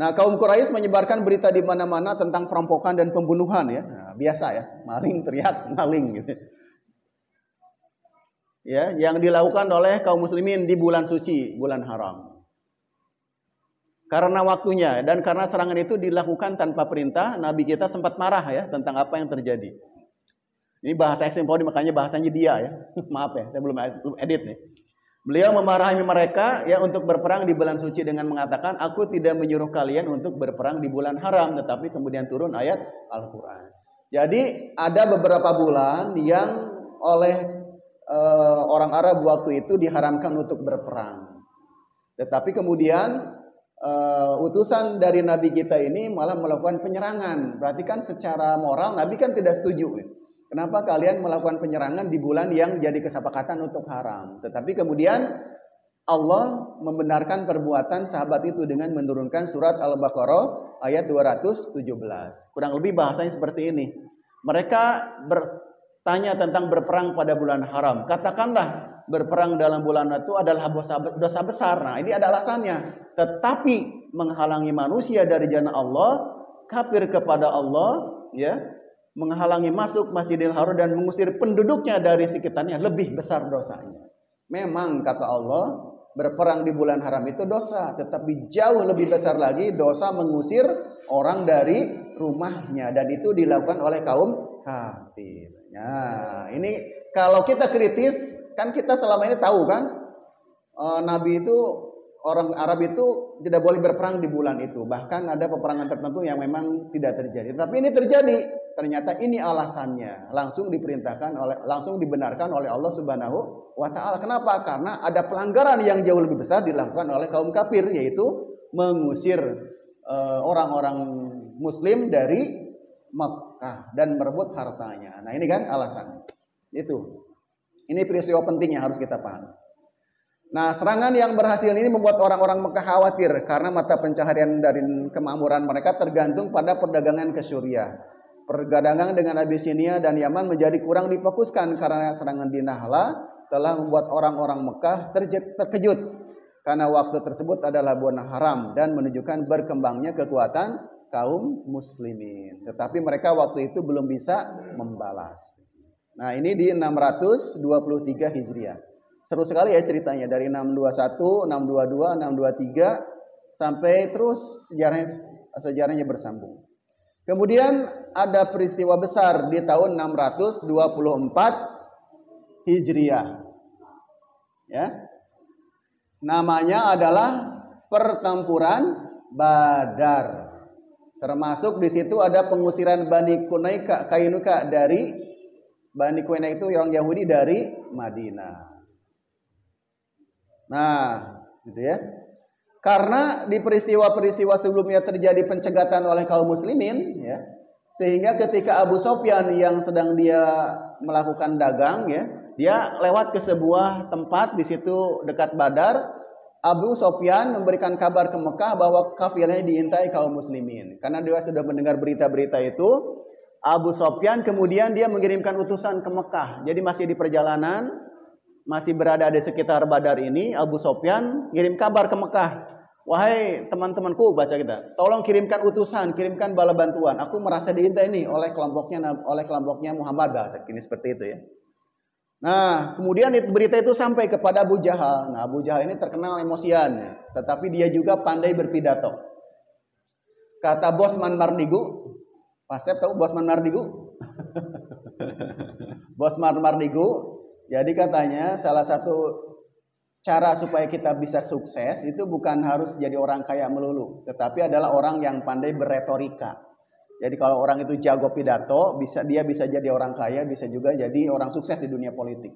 Nah, kaum Quraisy menyebarkan berita di mana-mana tentang perampokan dan pembunuhan ya. Nah, biasa ya, maling teriak maling gitu. Ya, yang dilakukan oleh kaum muslimin di bulan suci, bulan haram. Karena waktunya dan karena serangan itu dilakukan tanpa perintah, Nabi kita sempat marah ya tentang apa yang terjadi. Ini bahasa eksempori, makanya bahasanya dia ya. Maaf ya, saya belum edit nih. Beliau memarahi mereka ya untuk berperang di bulan suci dengan mengatakan, aku tidak menyuruh kalian untuk berperang di bulan haram, tetapi kemudian turun ayat Al-Quran. Jadi ada beberapa bulan yang oleh orang Arab waktu itu diharamkan untuk berperang. Tetapi kemudian utusan dari Nabi kita ini malah melakukan penyerangan. Berarti kan secara moral Nabi kan tidak setuju. Kenapa kalian melakukan penyerangan di bulan yang jadi kesepakatan untuk haram? Tetapi kemudian Allah membenarkan perbuatan sahabat itu dengan menurunkan surat Al-Baqarah ayat 217. Kurang lebih bahasanya seperti ini. Mereka bertanya tentang berperang pada bulan haram. Katakanlah berperang dalam bulan itu adalah dosa besar. Nah, ini ada alasannya. Tetapi menghalangi manusia dari jannah Allah, kafir kepada Allah, ya, menghalangi masuk Masjidil Haram dan mengusir penduduknya dari sekitarnya lebih besar dosanya. Memang kata Allah, berperang di bulan haram itu dosa, tetapi jauh lebih besar lagi dosa mengusir orang dari rumahnya, dan itu dilakukan oleh kaum kafir. Nah, ini kalau kita kritis, kan kita selama ini tahu kan, Nabi itu, orang Arab itu tidak boleh berperang di bulan itu. Bahkan ada peperangan tertentu yang memang tidak terjadi. Tapi ini terjadi. Ternyata ini alasannya. Langsung dibenarkan oleh Allah Subhanahu wa taala. Kenapa? Karena ada pelanggaran yang jauh lebih besar dilakukan oleh kaum kafir, yaitu mengusir orang-orang muslim dari Makkah dan merebut hartanya. Nah, ini kan alasan. Itu. Ini peristiwa penting yang harus kita pahami. Nah, serangan yang berhasil ini membuat orang-orang Mekah khawatir karena mata pencaharian dari kemakmuran mereka tergantung pada perdagangan ke Suriah. Perdagangan dengan Abyssinia dan Yaman menjadi kurang difokuskan karena serangan di Nahla telah membuat orang-orang Mekah terkejut karena waktu tersebut adalah bulan haram dan menunjukkan berkembangnya kekuatan kaum muslimin. Tetapi mereka waktu itu belum bisa membalas. Nah, ini di 623 Hijriah. Seru sekali ya ceritanya, dari 621, 622, 623 sampai terus sejarahnya bersambung. Kemudian ada peristiwa besar di tahun 624 Hijriah. Ya. Namanya adalah pertempuran Badar. Termasuk di situ ada pengusiran Bani Kainuka dari Bani Kainuka itu orang Yahudi dari Madinah. Nah, gitu ya. Karena di peristiwa-peristiwa sebelumnya terjadi pencegatan oleh kaum muslimin, ya, sehingga ketika Abu Sofyan yang sedang dia melakukan dagang, ya, dia lewat ke sebuah tempat di situ dekat Badar. Abu Sofyan memberikan kabar ke Mekah bahwa kafirnya diintai kaum muslimin. Karena dia sudah mendengar berita-berita itu, Abu Sofyan kemudian dia mengirimkan utusan ke Mekah. Jadi masih di perjalanan, masih berada di sekitar Badar ini, Abu Sofyan ngirim kabar ke Mekah. Wahai teman-temanku, baca kita, tolong kirimkan utusan, kirimkan bala bantuan. Aku merasa diintai nih oleh kelompoknya Muhammad, bahasa ini seperti itu ya. Nah, kemudian berita itu sampai kepada Abu Jahal. Nah, Abu Jahal ini terkenal emosian, tetapi dia juga pandai berpidato. Kata Bosman Mardigu, Pak Sep tahu Bosman Mardigu? Bosman Mardigu, jadi katanya salah satu cara supaya kita bisa sukses itu bukan harus jadi orang kaya melulu, tetapi adalah orang yang pandai berretorika. Jadi kalau orang itu jago pidato, dia bisa jadi orang kaya, bisa juga jadi orang sukses di dunia politik.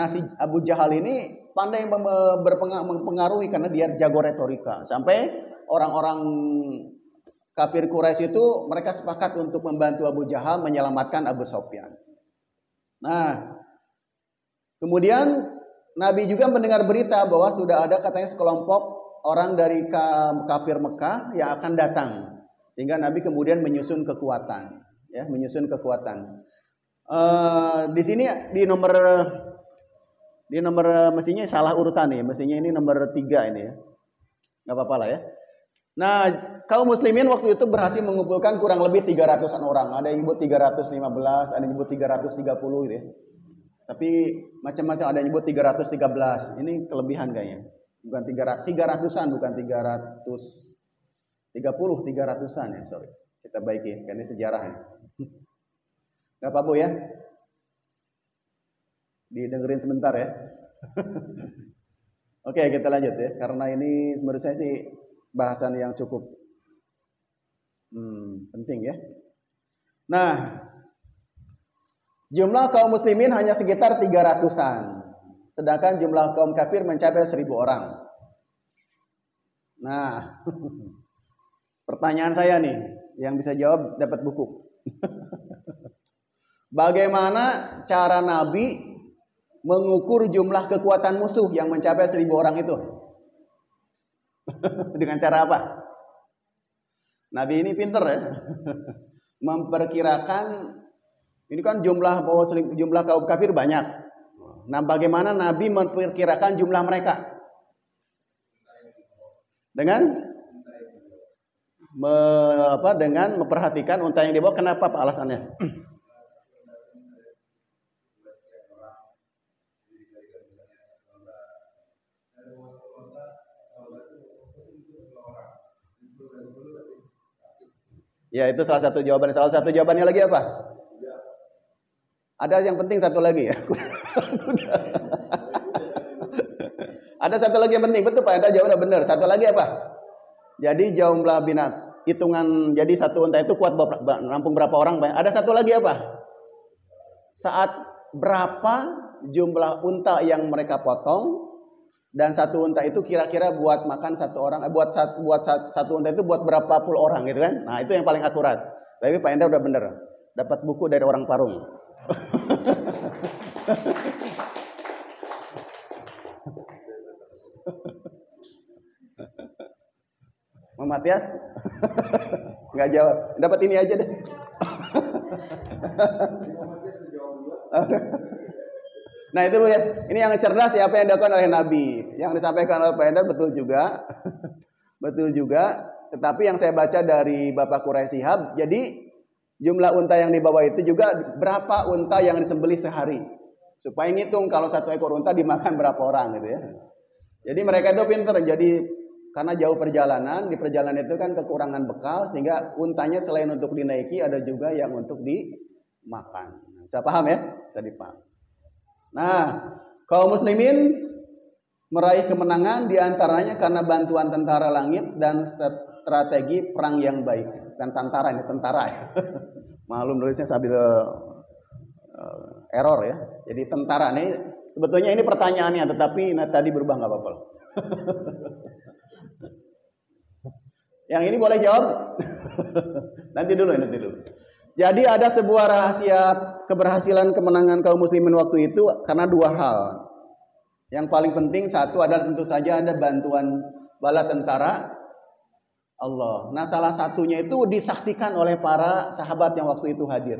Nah, si Abu Jahal ini pandai mempengaruhi karena dia jago retorika. Sampai orang-orang kafir Quraisy itu mereka sepakat untuk membantu Abu Jahal menyelamatkan Abu Sofyan. Nah, kemudian Nabi juga mendengar berita bahwa sudah ada katanya sekelompok orang dari kafir Mekah yang akan datang. Sehingga Nabi kemudian menyusun kekuatan, ya, menyusun kekuatan. Di sini di nomor mestinya salah urutan nih, mestinya ini nomor 3 ini ya. Nggak apa-apa lah ya. Nah, kaum muslimin waktu itu berhasil mengumpulkan kurang lebih 300-an orang. Ada yang nyebut 315, ada yang nyebut 330 gitu ya. Tapi macam-macam, ada yang nyebut 313. Ini kelebihan kayaknya. Bukan 300-an, bukan 300-an ya, sorry. Kita baiki, karena ini sejarah ya. Gak apa-apa ya. Didengerin sebentar ya. Oke, kita lanjut ya. Karena ini menurut saya sih bahasan yang cukup penting ya. Nah, jumlah kaum muslimin hanya sekitar 300-an. Sedangkan jumlah kaum kafir mencapai 1.000 orang. Nah, pertanyaan saya nih, yang bisa jawab dapat buku. Bagaimana cara Nabi mengukur jumlah kekuatan musuh yang mencapai 1.000 orang itu? Dengan cara apa? Nabi ini pinter ya. Memperkirakan, ini kan jumlah kaum kafir banyak. Nah, bagaimana Nabi memperkirakan jumlah mereka? Dengan memperhatikan unta yang dibawa. Kenapa Pak alasannya? Ya, itu salah satu jawaban. Salah satu jawabannya lagi apa? Ada yang penting satu lagi ya. Ada satu lagi yang penting. Betul Pak, ada jawabannya benar. Satu lagi apa? Jadi jumlah binat hitungan, jadi satu unta itu kuat nampung berapa orang? Ada satu lagi apa? Saat berapa jumlah unta yang mereka potong, dan satu unta itu kira-kira buat makan satu orang, buat satu unta itu buat berapa puluh orang gitu kan? Nah, itu yang paling akurat. Tapi Pak Enda udah bener, dapat buku dari orang Parung. Mama Matias nggak jawab, dapat ini aja deh. Nah itu ya, ini yang cerdas ya, apa yang dilakukan oleh Nabi, yang disampaikan oleh Pak Endar betul juga, betul juga. Tetapi yang saya baca dari Bapak Quraisy Shihab, jadi jumlah unta yang dibawa itu juga berapa unta yang disembelih sehari, supaya ngitung kalau satu ekor unta dimakan berapa orang gitu ya. Jadi mereka itu pinter, jadi karena jauh perjalanan, di perjalanan itu kan kekurangan bekal, sehingga untanya selain untuk dinaiki ada juga yang untuk dimakan. Saya paham ya? Saya dipaham. Nah, kaum muslimin meraih kemenangan diantaranya karena bantuan tentara langit dan strategi perang yang baik. Dan tentara ini tentara ya. Maklum nulisnya sambil error ya. Jadi tentara nih, sebetulnya ini pertanyaannya, tetapi tadi berubah nggak apa-apa. Yang ini boleh jawab? Nanti dulu. Jadi ada sebuah rahasia keberhasilan kemenangan kaum muslimin waktu itu karena dua hal. Yang paling penting satu adalah tentu saja ada bantuan bala tentara Allah. Nah, salah satunya itu disaksikan oleh para sahabat yang waktu itu hadir.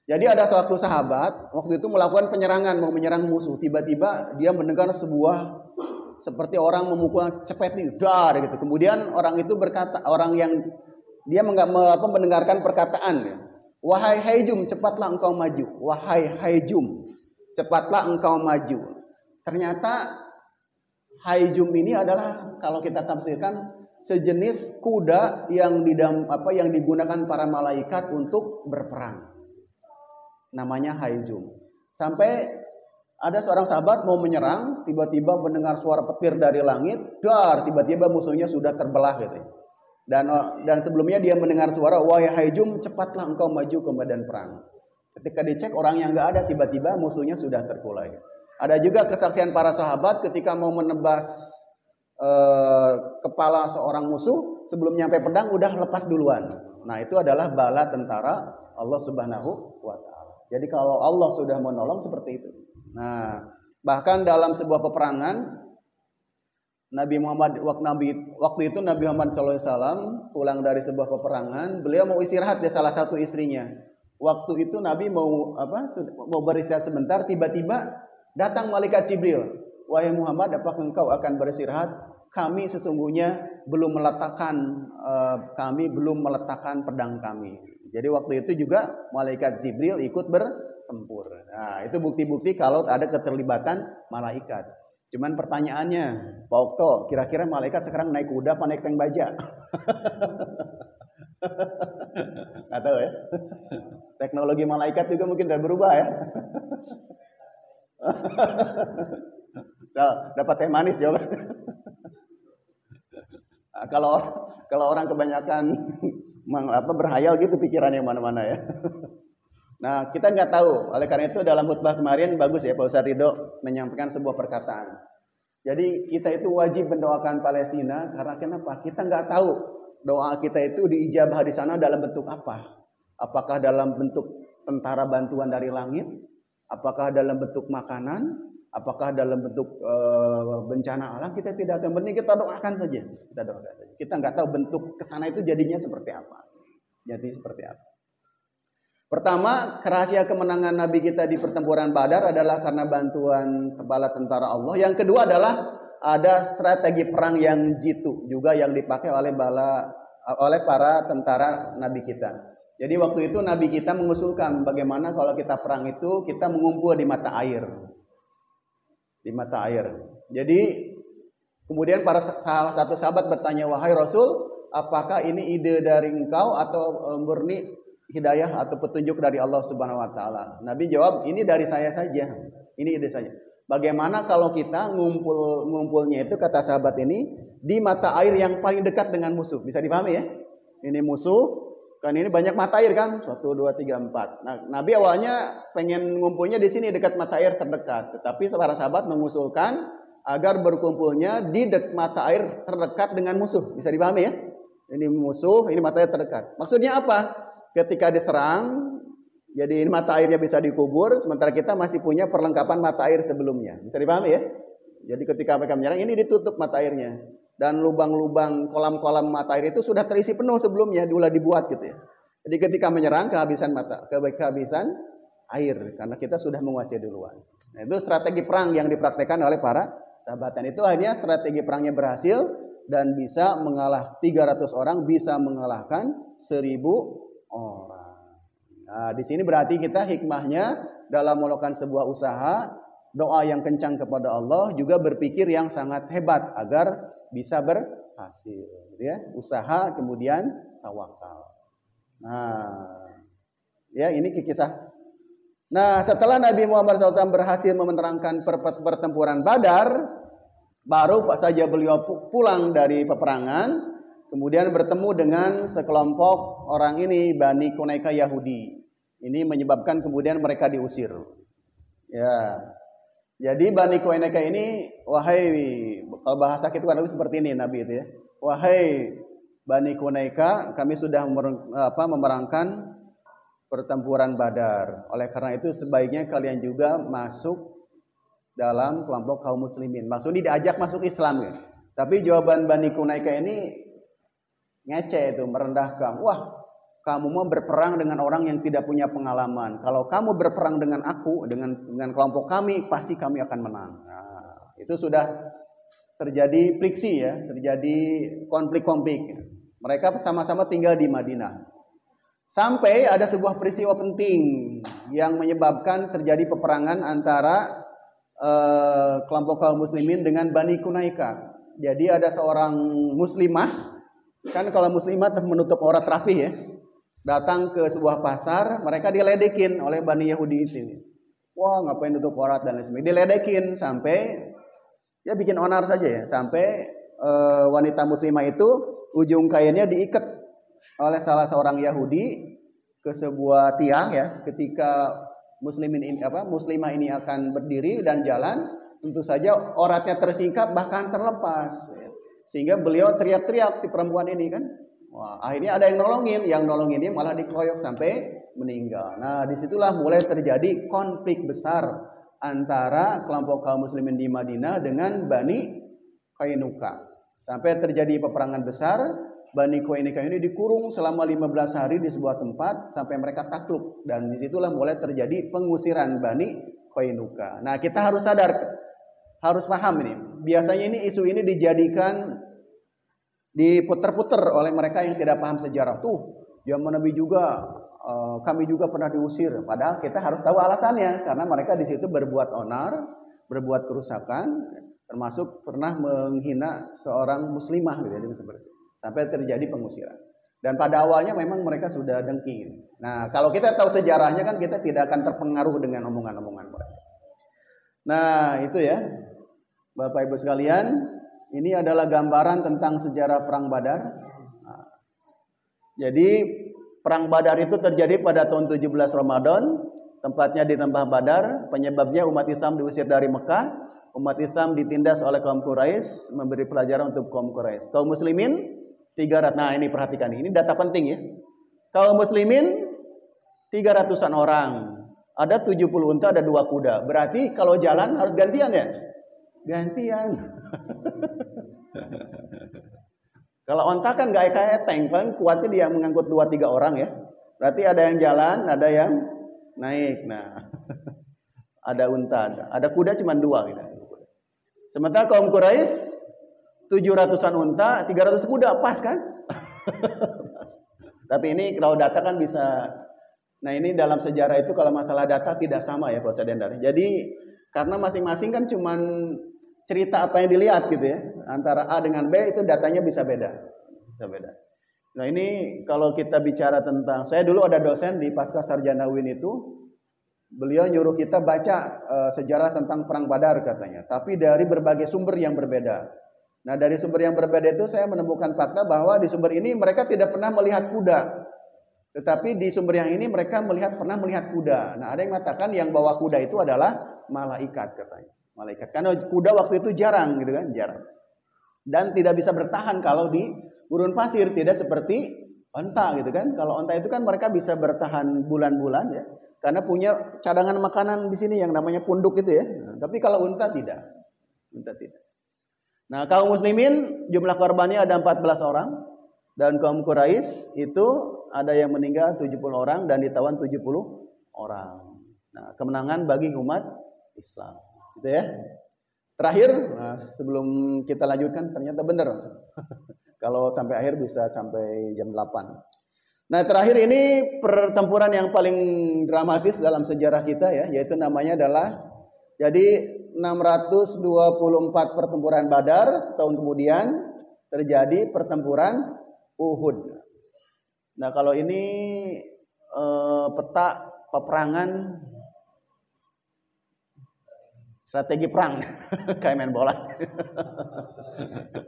Jadi ada suatu sahabat waktu itu melakukan penyerangan, mau menyerang musuh. Tiba-tiba dia mendengar sebuah seperti orang memukul cepet nih, dar gitu. Kemudian orang itu berkata, orang yang dia mendengarkan perkataan ya. Wahai Haijum, cepatlah engkau maju. Wahai Haijum, cepatlah engkau maju. Ternyata Haijum ini adalah kalau kita tafsirkan sejenis kuda yang digunakan para malaikat untuk berperang. Namanya Haijum. Sampai ada seorang sahabat mau menyerang, tiba-tiba mendengar suara petir dari langit, dar, tiba-tiba musuhnya sudah terbelah gitu. Dan sebelumnya dia mendengar suara, wahai Haijum, cepatlah engkau maju ke medan perang. Ketika dicek orang yang enggak ada, tiba-tiba musuhnya sudah terkulai. Ada juga kesaksian para sahabat ketika mau menebas kepala seorang musuh, sebelum nyampe pedang udah lepas duluan. Nah, itu adalah bala tentara Allah Subhanahu wa taala. Jadi kalau Allah sudah menolong seperti itu. Nah, bahkan dalam sebuah peperangan Nabi Muhammad waktu itu Nabi Muhammad SAW pulang dari sebuah peperangan, beliau mau istirahat di salah satu istrinya. Waktu itu Nabi mau beristirahat sebentar, tiba-tiba datang malaikat Jibril. Wahai Muhammad, apakah engkau akan beristirahat? Kami sesungguhnya belum meletakkan pedang kami. Jadi waktu itu juga malaikat Jibril ikut bertempur. Nah, itu bukti-bukti kalau ada keterlibatan malaikat. Cuman pertanyaannya, Pak Okto, kira-kira malaikat sekarang naik kuda apa naik tank baja? Nggak tahu ya. Teknologi malaikat juga mungkin udah berubah ya. So, dapat teh manis jawab. Nah, kalau orang kebanyakan berhayal gitu pikirannya mana-mana ya. Nah, kita nggak tahu. Oleh karena itu dalam khutbah kemarin bagus ya Pak Ustaz Ridho menyampaikan sebuah perkataan. Jadi kita itu wajib mendoakan Palestina karena kenapa? Kita nggak tahu doa kita itu diijabah di sana dalam bentuk apa. Apakah dalam bentuk tentara bantuan dari langit, apakah dalam bentuk makanan, apakah dalam bentuk bencana alam, kita tidak tahu. Yang penting kita doakan saja. Kita doakan saja. Kita nggak tahu bentuk kesana itu jadinya seperti apa. Jadi seperti apa. Pertama, rahasia kemenangan Nabi kita di pertempuran Badar adalah karena bantuan bala tentara Allah. Yang kedua adalah ada strategi perang yang jitu juga yang dipakai oleh para tentara Nabi kita. Jadi waktu itu Nabi kita mengusulkan bagaimana kalau kita perang itu kita mengumpul di mata air. Di mata air. Jadi kemudian salah satu sahabat bertanya, "Wahai Rasul, apakah ini ide dari engkau atau murni hidayah atau petunjuk dari Allah Subhanahu wa taala?" Nabi jawab, "Ini dari saya saja. Ini ide saja. Bagaimana kalau kita ngumpulnya itu," kata sahabat ini, "di mata air yang paling dekat dengan musuh." Bisa dipahami ya? Ini musuh, kan ini banyak mata air kan? 1, 2, 3, 4. Nah, Nabi awalnya pengen ngumpulnya di sini dekat mata air terdekat. Tetapi para sahabat mengusulkan agar berkumpulnya di mata air terdekat dengan musuh. Bisa dipahami ya? Ini musuh, ini mata air terdekat. Maksudnya apa? Ketika diserang, jadi ini mata airnya bisa dikubur, sementara kita masih punya perlengkapan mata air sebelumnya. Bisa dipahami ya? Jadi ketika mereka menyerang, ini ditutup mata airnya. Dan lubang-lubang kolam-kolam mata air itu sudah terisi penuh sebelumnya, diulah dibuat gitu ya. Jadi ketika menyerang, kehabisan air, karena kita sudah menguasai duluan. Nah, itu strategi perang yang dipraktekkan oleh para sahabat. Dan itu akhirnya strategi perangnya berhasil, dan bisa mengalah 300 orang, bisa mengalahkan 1000 orang. Nah, di sini berarti kita hikmahnya dalam melakukan sebuah usaha, doa yang kencang kepada Allah, juga berpikir yang sangat hebat agar bisa berhasil. Ya, usaha kemudian tawakal. Nah, ya ini kisah. Nah, setelah Nabi Muhammad SAW berhasil memenangkan pertempuran Badar, baru saja beliau pulang dari peperangan, kemudian bertemu dengan sekelompok orang ini, Bani Quraisy Yahudi. Ini menyebabkan kemudian mereka diusir. Ya. Jadi Bani Quraisy ini, wahai, kalau bahasa kita kan seperti ini Nabi itu ya. Wahai Bani Quraisy, kami sudah memerankan pertempuran Badar. Oleh karena itu sebaiknya kalian juga masuk dalam kelompok kaum muslimin. Maksudnya diajak masuk Islam ya. Tapi jawaban Bani Quraisy ini ngece itu, merendahkan. Wah, kamu mau berperang dengan orang yang tidak punya pengalaman. Kalau kamu berperang dengan aku, dengan kelompok kami, pasti kami akan menang. Nah, itu sudah terjadi friksi ya, terjadi konflik-konflik. Mereka sama-sama tinggal di Madinah. Sampai ada sebuah peristiwa penting yang menyebabkan terjadi peperangan antara kelompok kaum muslimin dengan Bani Quraisy. Jadi ada seorang muslimah, kan kalau muslimah menutup aurat rapi ya, datang ke sebuah pasar, mereka diledekin oleh Bani Yahudi itu. Wah, ngapain tutup aurat dan lain sebagainya. Diledekin sampai ya bikin onar saja ya, sampai wanita muslimah itu ujung kainnya diikat oleh salah seorang Yahudi ke sebuah tiang ya. Ketika muslimah ini akan berdiri dan jalan, tentu saja auratnya tersingkap bahkan terlepas. Sehingga beliau teriak-teriak si perempuan ini kan. Wah, akhirnya ada yang nolongin ini malah dikeroyok sampai meninggal. Nah, disitulah mulai terjadi konflik besar antara kelompok kaum muslimin di Madinah dengan Bani Qainuqa. Sampai terjadi peperangan besar, Bani Qainuqa ini dikurung selama 15 hari di sebuah tempat sampai mereka takluk, dan disitulah mulai terjadi pengusiran Bani Qainuqa. Nah, kita harus sadar, harus paham ini. Biasanya ini isu ini dijadikan diputer-puter oleh mereka yang tidak paham sejarah. Tuh, zaman Nabi juga kami juga pernah diusir. Padahal kita harus tahu alasannya, karena mereka di situ berbuat onar, berbuat kerusakan, termasuk pernah menghina seorang muslimah gitu, seperti itu. Sampai terjadi pengusiran. Dan pada awalnya memang mereka sudah dengki. Nah, kalau kita tahu sejarahnya kan kita tidak akan terpengaruh dengan omongan-omongan mereka. Nah, itu ya. Bapak Ibu sekalian, ini adalah gambaran tentang sejarah Perang Badar. Nah, jadi Perang Badar itu terjadi pada tahun 17 Ramadan, tempatnya di Lembah Badar. Penyebabnya umat Islam diusir dari Mekah, umat Islam ditindas oleh kaum Quraisy, memberi pelajaran untuk kaum Quraisy. Kaum muslimin 300. Nah, ini perhatikan, ini data penting ya. Kaum muslimin 300-an orang. Ada 70 unta, ada 2 kuda. Berarti kalau jalan harus gantian ya? Gantian. Kalau onta kan gak kayak tank, paling kuatnya dia mengangkut 2-3 orang ya. Berarti ada yang jalan, ada yang naik. Nah, ada unta, ada kuda cuma 2 gitu. Sementara kaum Quraisy 700-an unta, 300 kuda, pas kan? Tapi ini kalau data kan bisa. Nah, ini dalam sejarah itu kalau masalah data tidak sama ya Pak Sadendar. Jadi karena masing-masing kan cuman cerita apa yang dilihat gitu ya. Antara A dengan B itu datanya bisa beda. Bisa beda. Nah, ini kalau kita bicara tentang, saya dulu ada dosen di Pasca Sarjana UIN itu, beliau nyuruh kita baca sejarah tentang Perang Badar katanya, tapi dari berbagai sumber yang berbeda. Nah, dari sumber yang berbeda itu saya menemukan fakta bahwa di sumber ini mereka tidak pernah melihat kuda. Tetapi di sumber yang ini mereka pernah melihat kuda. Nah, ada yang mengatakan yang bawa kuda itu adalah malaikat katanya. Malaikat. Karena kuda waktu itu jarang gitu kan, jarang. Dan tidak bisa bertahan kalau di gurun pasir, tidak seperti onta gitu kan. Kalau onta itu kan mereka bisa bertahan bulan-bulan ya. Karena punya cadangan makanan di sini yang namanya punduk itu ya. Nah, tapi kalau unta tidak. Unta tidak. Nah, kaum muslimin jumlah korbannya ada 14 orang. Dan kaum Quraisy itu ada yang meninggal 70 orang dan ditawan 70 orang. Nah, kemenangan bagi umat Islam. Gitu ya. Terakhir, nah, sebelum kita lanjutkan ternyata benar. Kalau sampai akhir bisa sampai jam 8. Nah, terakhir ini pertempuran yang paling dramatis dalam sejarah kita ya, yaitu namanya adalah jadi 624 pertempuran Badar, setahun kemudian terjadi pertempuran Uhud. Nah, kalau ini peta peperangan strategi perang kayak main bola.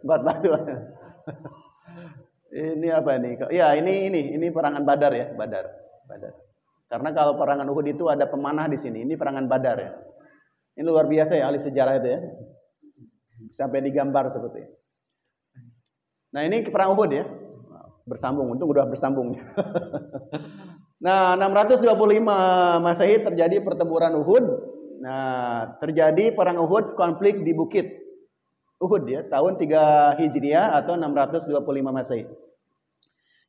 Batu. Ini apa nih? Ya, ini perangan Badar ya, Badar. Karena kalau perangan Uhud itu ada pemanah di sini. Ini perangan Badar ya. Ini luar biasa ya ahli sejarah itu ya. Sampai digambar seperti ini. Nah, ini perang Uhud ya. Bersambung, untung udah bersambung. Nah, 625 Masehi terjadi pertempuran Uhud. Nah, terjadi perang Uhud, konflik di Bukit Uhud ya, tahun 3 Hijriah atau 625 Masehi.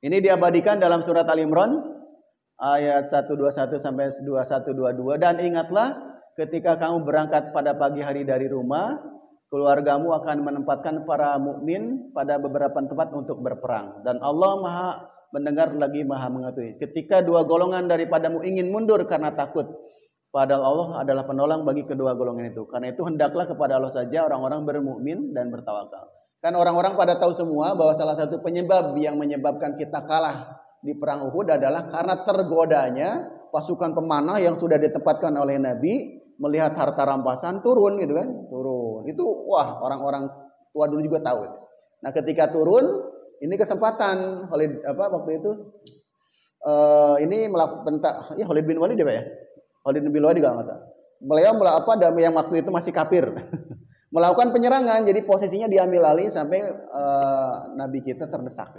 Ini diabadikan dalam surat Al-Imran ayat 121 sampai 2122. Dan ingatlah ketika kamu berangkat pada pagi hari dari rumah, keluargamu akan menempatkan para mukmin pada beberapa tempat untuk berperang. Dan Allah Maha mendengar lagi Maha mengetahui. Ketika 2 golongan daripadamu ingin mundur karena takut, padahal Allah adalah penolong bagi kedua golongan itu. Karena itu hendaklah kepada Allah saja orang-orang bermukmin dan bertawakal. Kan orang-orang pada tahu semua bahwa salah satu penyebab yang menyebabkan kita kalah di perang Uhud adalah karena tergodanya pasukan pemanah yang sudah ditempatkan oleh Nabi melihat harta rampasan turun gitu kan, turun. Itu wah, orang-orang tua dulu juga tahu. Nah, ketika turun, ini kesempatan waktu itu ini melakukan ya Khalid bin Walid ya, Khalid bin Walid enggak tahu. Beliau yang waktu itu masih kafir. Melakukan penyerangan, jadi posisinya diambil alih sampai Nabi kita terdesak.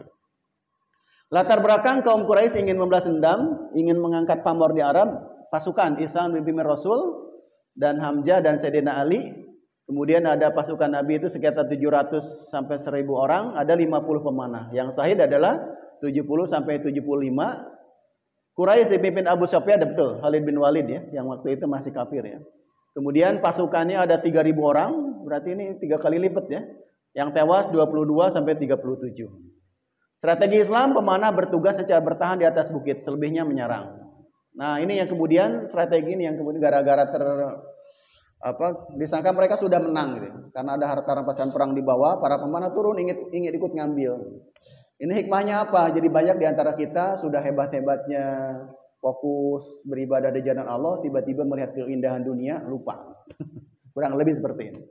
Latar belakang kaum Quraisy ingin membalas dendam, ingin mengangkat pamor di Arab, pasukan Islam dipimpin Rasul dan Hamzah dan Sayyidina Ali. Kemudian ada pasukan Nabi itu sekitar 700 sampai 1000 orang, ada 50 pemanah. Yang syahid adalah 70 sampai 75. Quraisy dipimpin Abu Sufyan, betul, Khalid bin Walid ya, yang waktu itu masih kafir ya. Kemudian pasukannya ada 3000 orang, berarti ini 3 kali lipat ya. Yang tewas 22 sampai 37. Strategi Islam, pemanah bertugas secara bertahan di atas bukit, selebihnya menyerang. Nah, ini yang kemudian strategi ini yang kemudian gara-gara disangka mereka sudah menang gitu. Karena ada harta rampasan perang di bawah, para pemanah turun ingin ikut ngambil. Ini hikmahnya apa? Jadi banyak di antara kita sudah hebat-hebatnya fokus beribadah di jalan Allah, tiba-tiba melihat keindahan dunia, lupa. Kurang lebih seperti ini.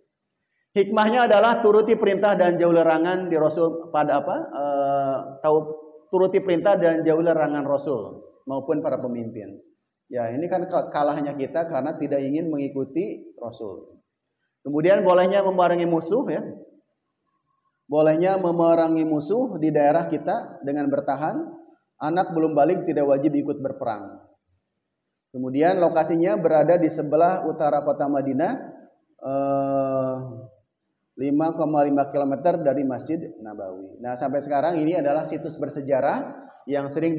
Hikmahnya adalah turuti perintah dan jauhi larangan di Rasul pada turuti perintah dan jauhi larangan Rasul maupun para pemimpin. Ya, ini kan kalahnya kita karena tidak ingin mengikuti Rasul. Kemudian bolehnya memerangi musuh ya. Bolehnya memerangi musuh di daerah kita dengan bertahan. Anak belum balik tidak wajib ikut berperang. Kemudian lokasinya berada di sebelah utara kota Madinah, 5,5 km dari Masjid Nabawi. Nah, sampai sekarang ini adalah situs bersejarah yang sering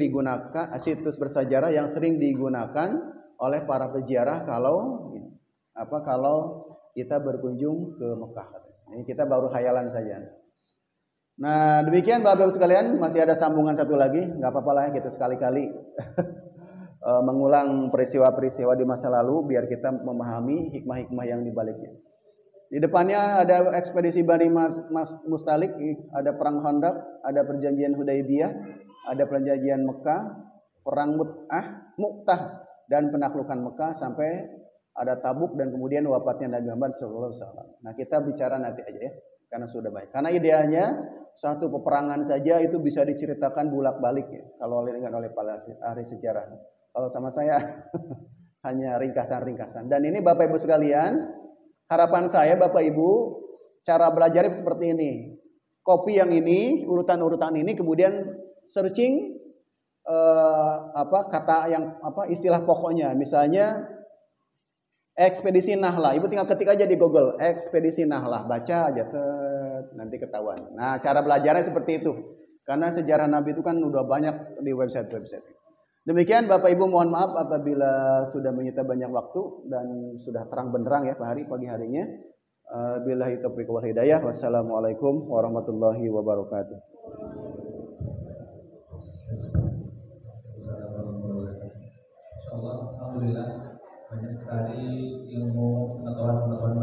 digunakan oleh para peziarah kalau kita berkunjung ke Mekah. Ini kita baru khayalan saja. Nah, demikian Bapak Ibu sekalian, masih ada sambungan satu lagi, nggak apa-apa lah ya kita sekali-kali mengulang peristiwa-peristiwa di masa lalu biar kita memahami hikmah-hikmah yang dibaliknya. Di depannya ada ekspedisi Bani Mustalik, ada perang Khandaq, ada perjanjian Hudaybiyah, ada perjanjian Mekah, perang Mu'tah dan penaklukan Mekah sampai ada Tabuk dan kemudian wafatnya Nabi Muhammad SAW. Nah, kita bicara nanti aja ya, karena sudah baik. Karena idealnya satu peperangan saja itu bisa diceritakan bolak-balik ya, kalau oleh para ahli sejarah. Kalau sama saya hanya ringkasan-ringkasan. Dan ini Bapak Ibu sekalian, harapan saya Bapak Ibu, cara belajar seperti ini. Copy yang ini, urutan-urutan ini, kemudian searching istilah pokoknya. Misalnya ekspedisi Nahlah, Ibu tinggal ketik aja di Google, ekspedisi Nahlah, baca aja, nanti ketahuan. Nah, cara belajarnya seperti itu. Karena sejarah Nabi itu kan udah banyak di website-website. Demikian Bapak Ibu, mohon maaf apabila sudah menyita banyak waktu dan sudah terang benderang ya pagi harinya. Billahi taufiq wal hidayah. Wassalamualaikum warahmatullahi wabarakatuh.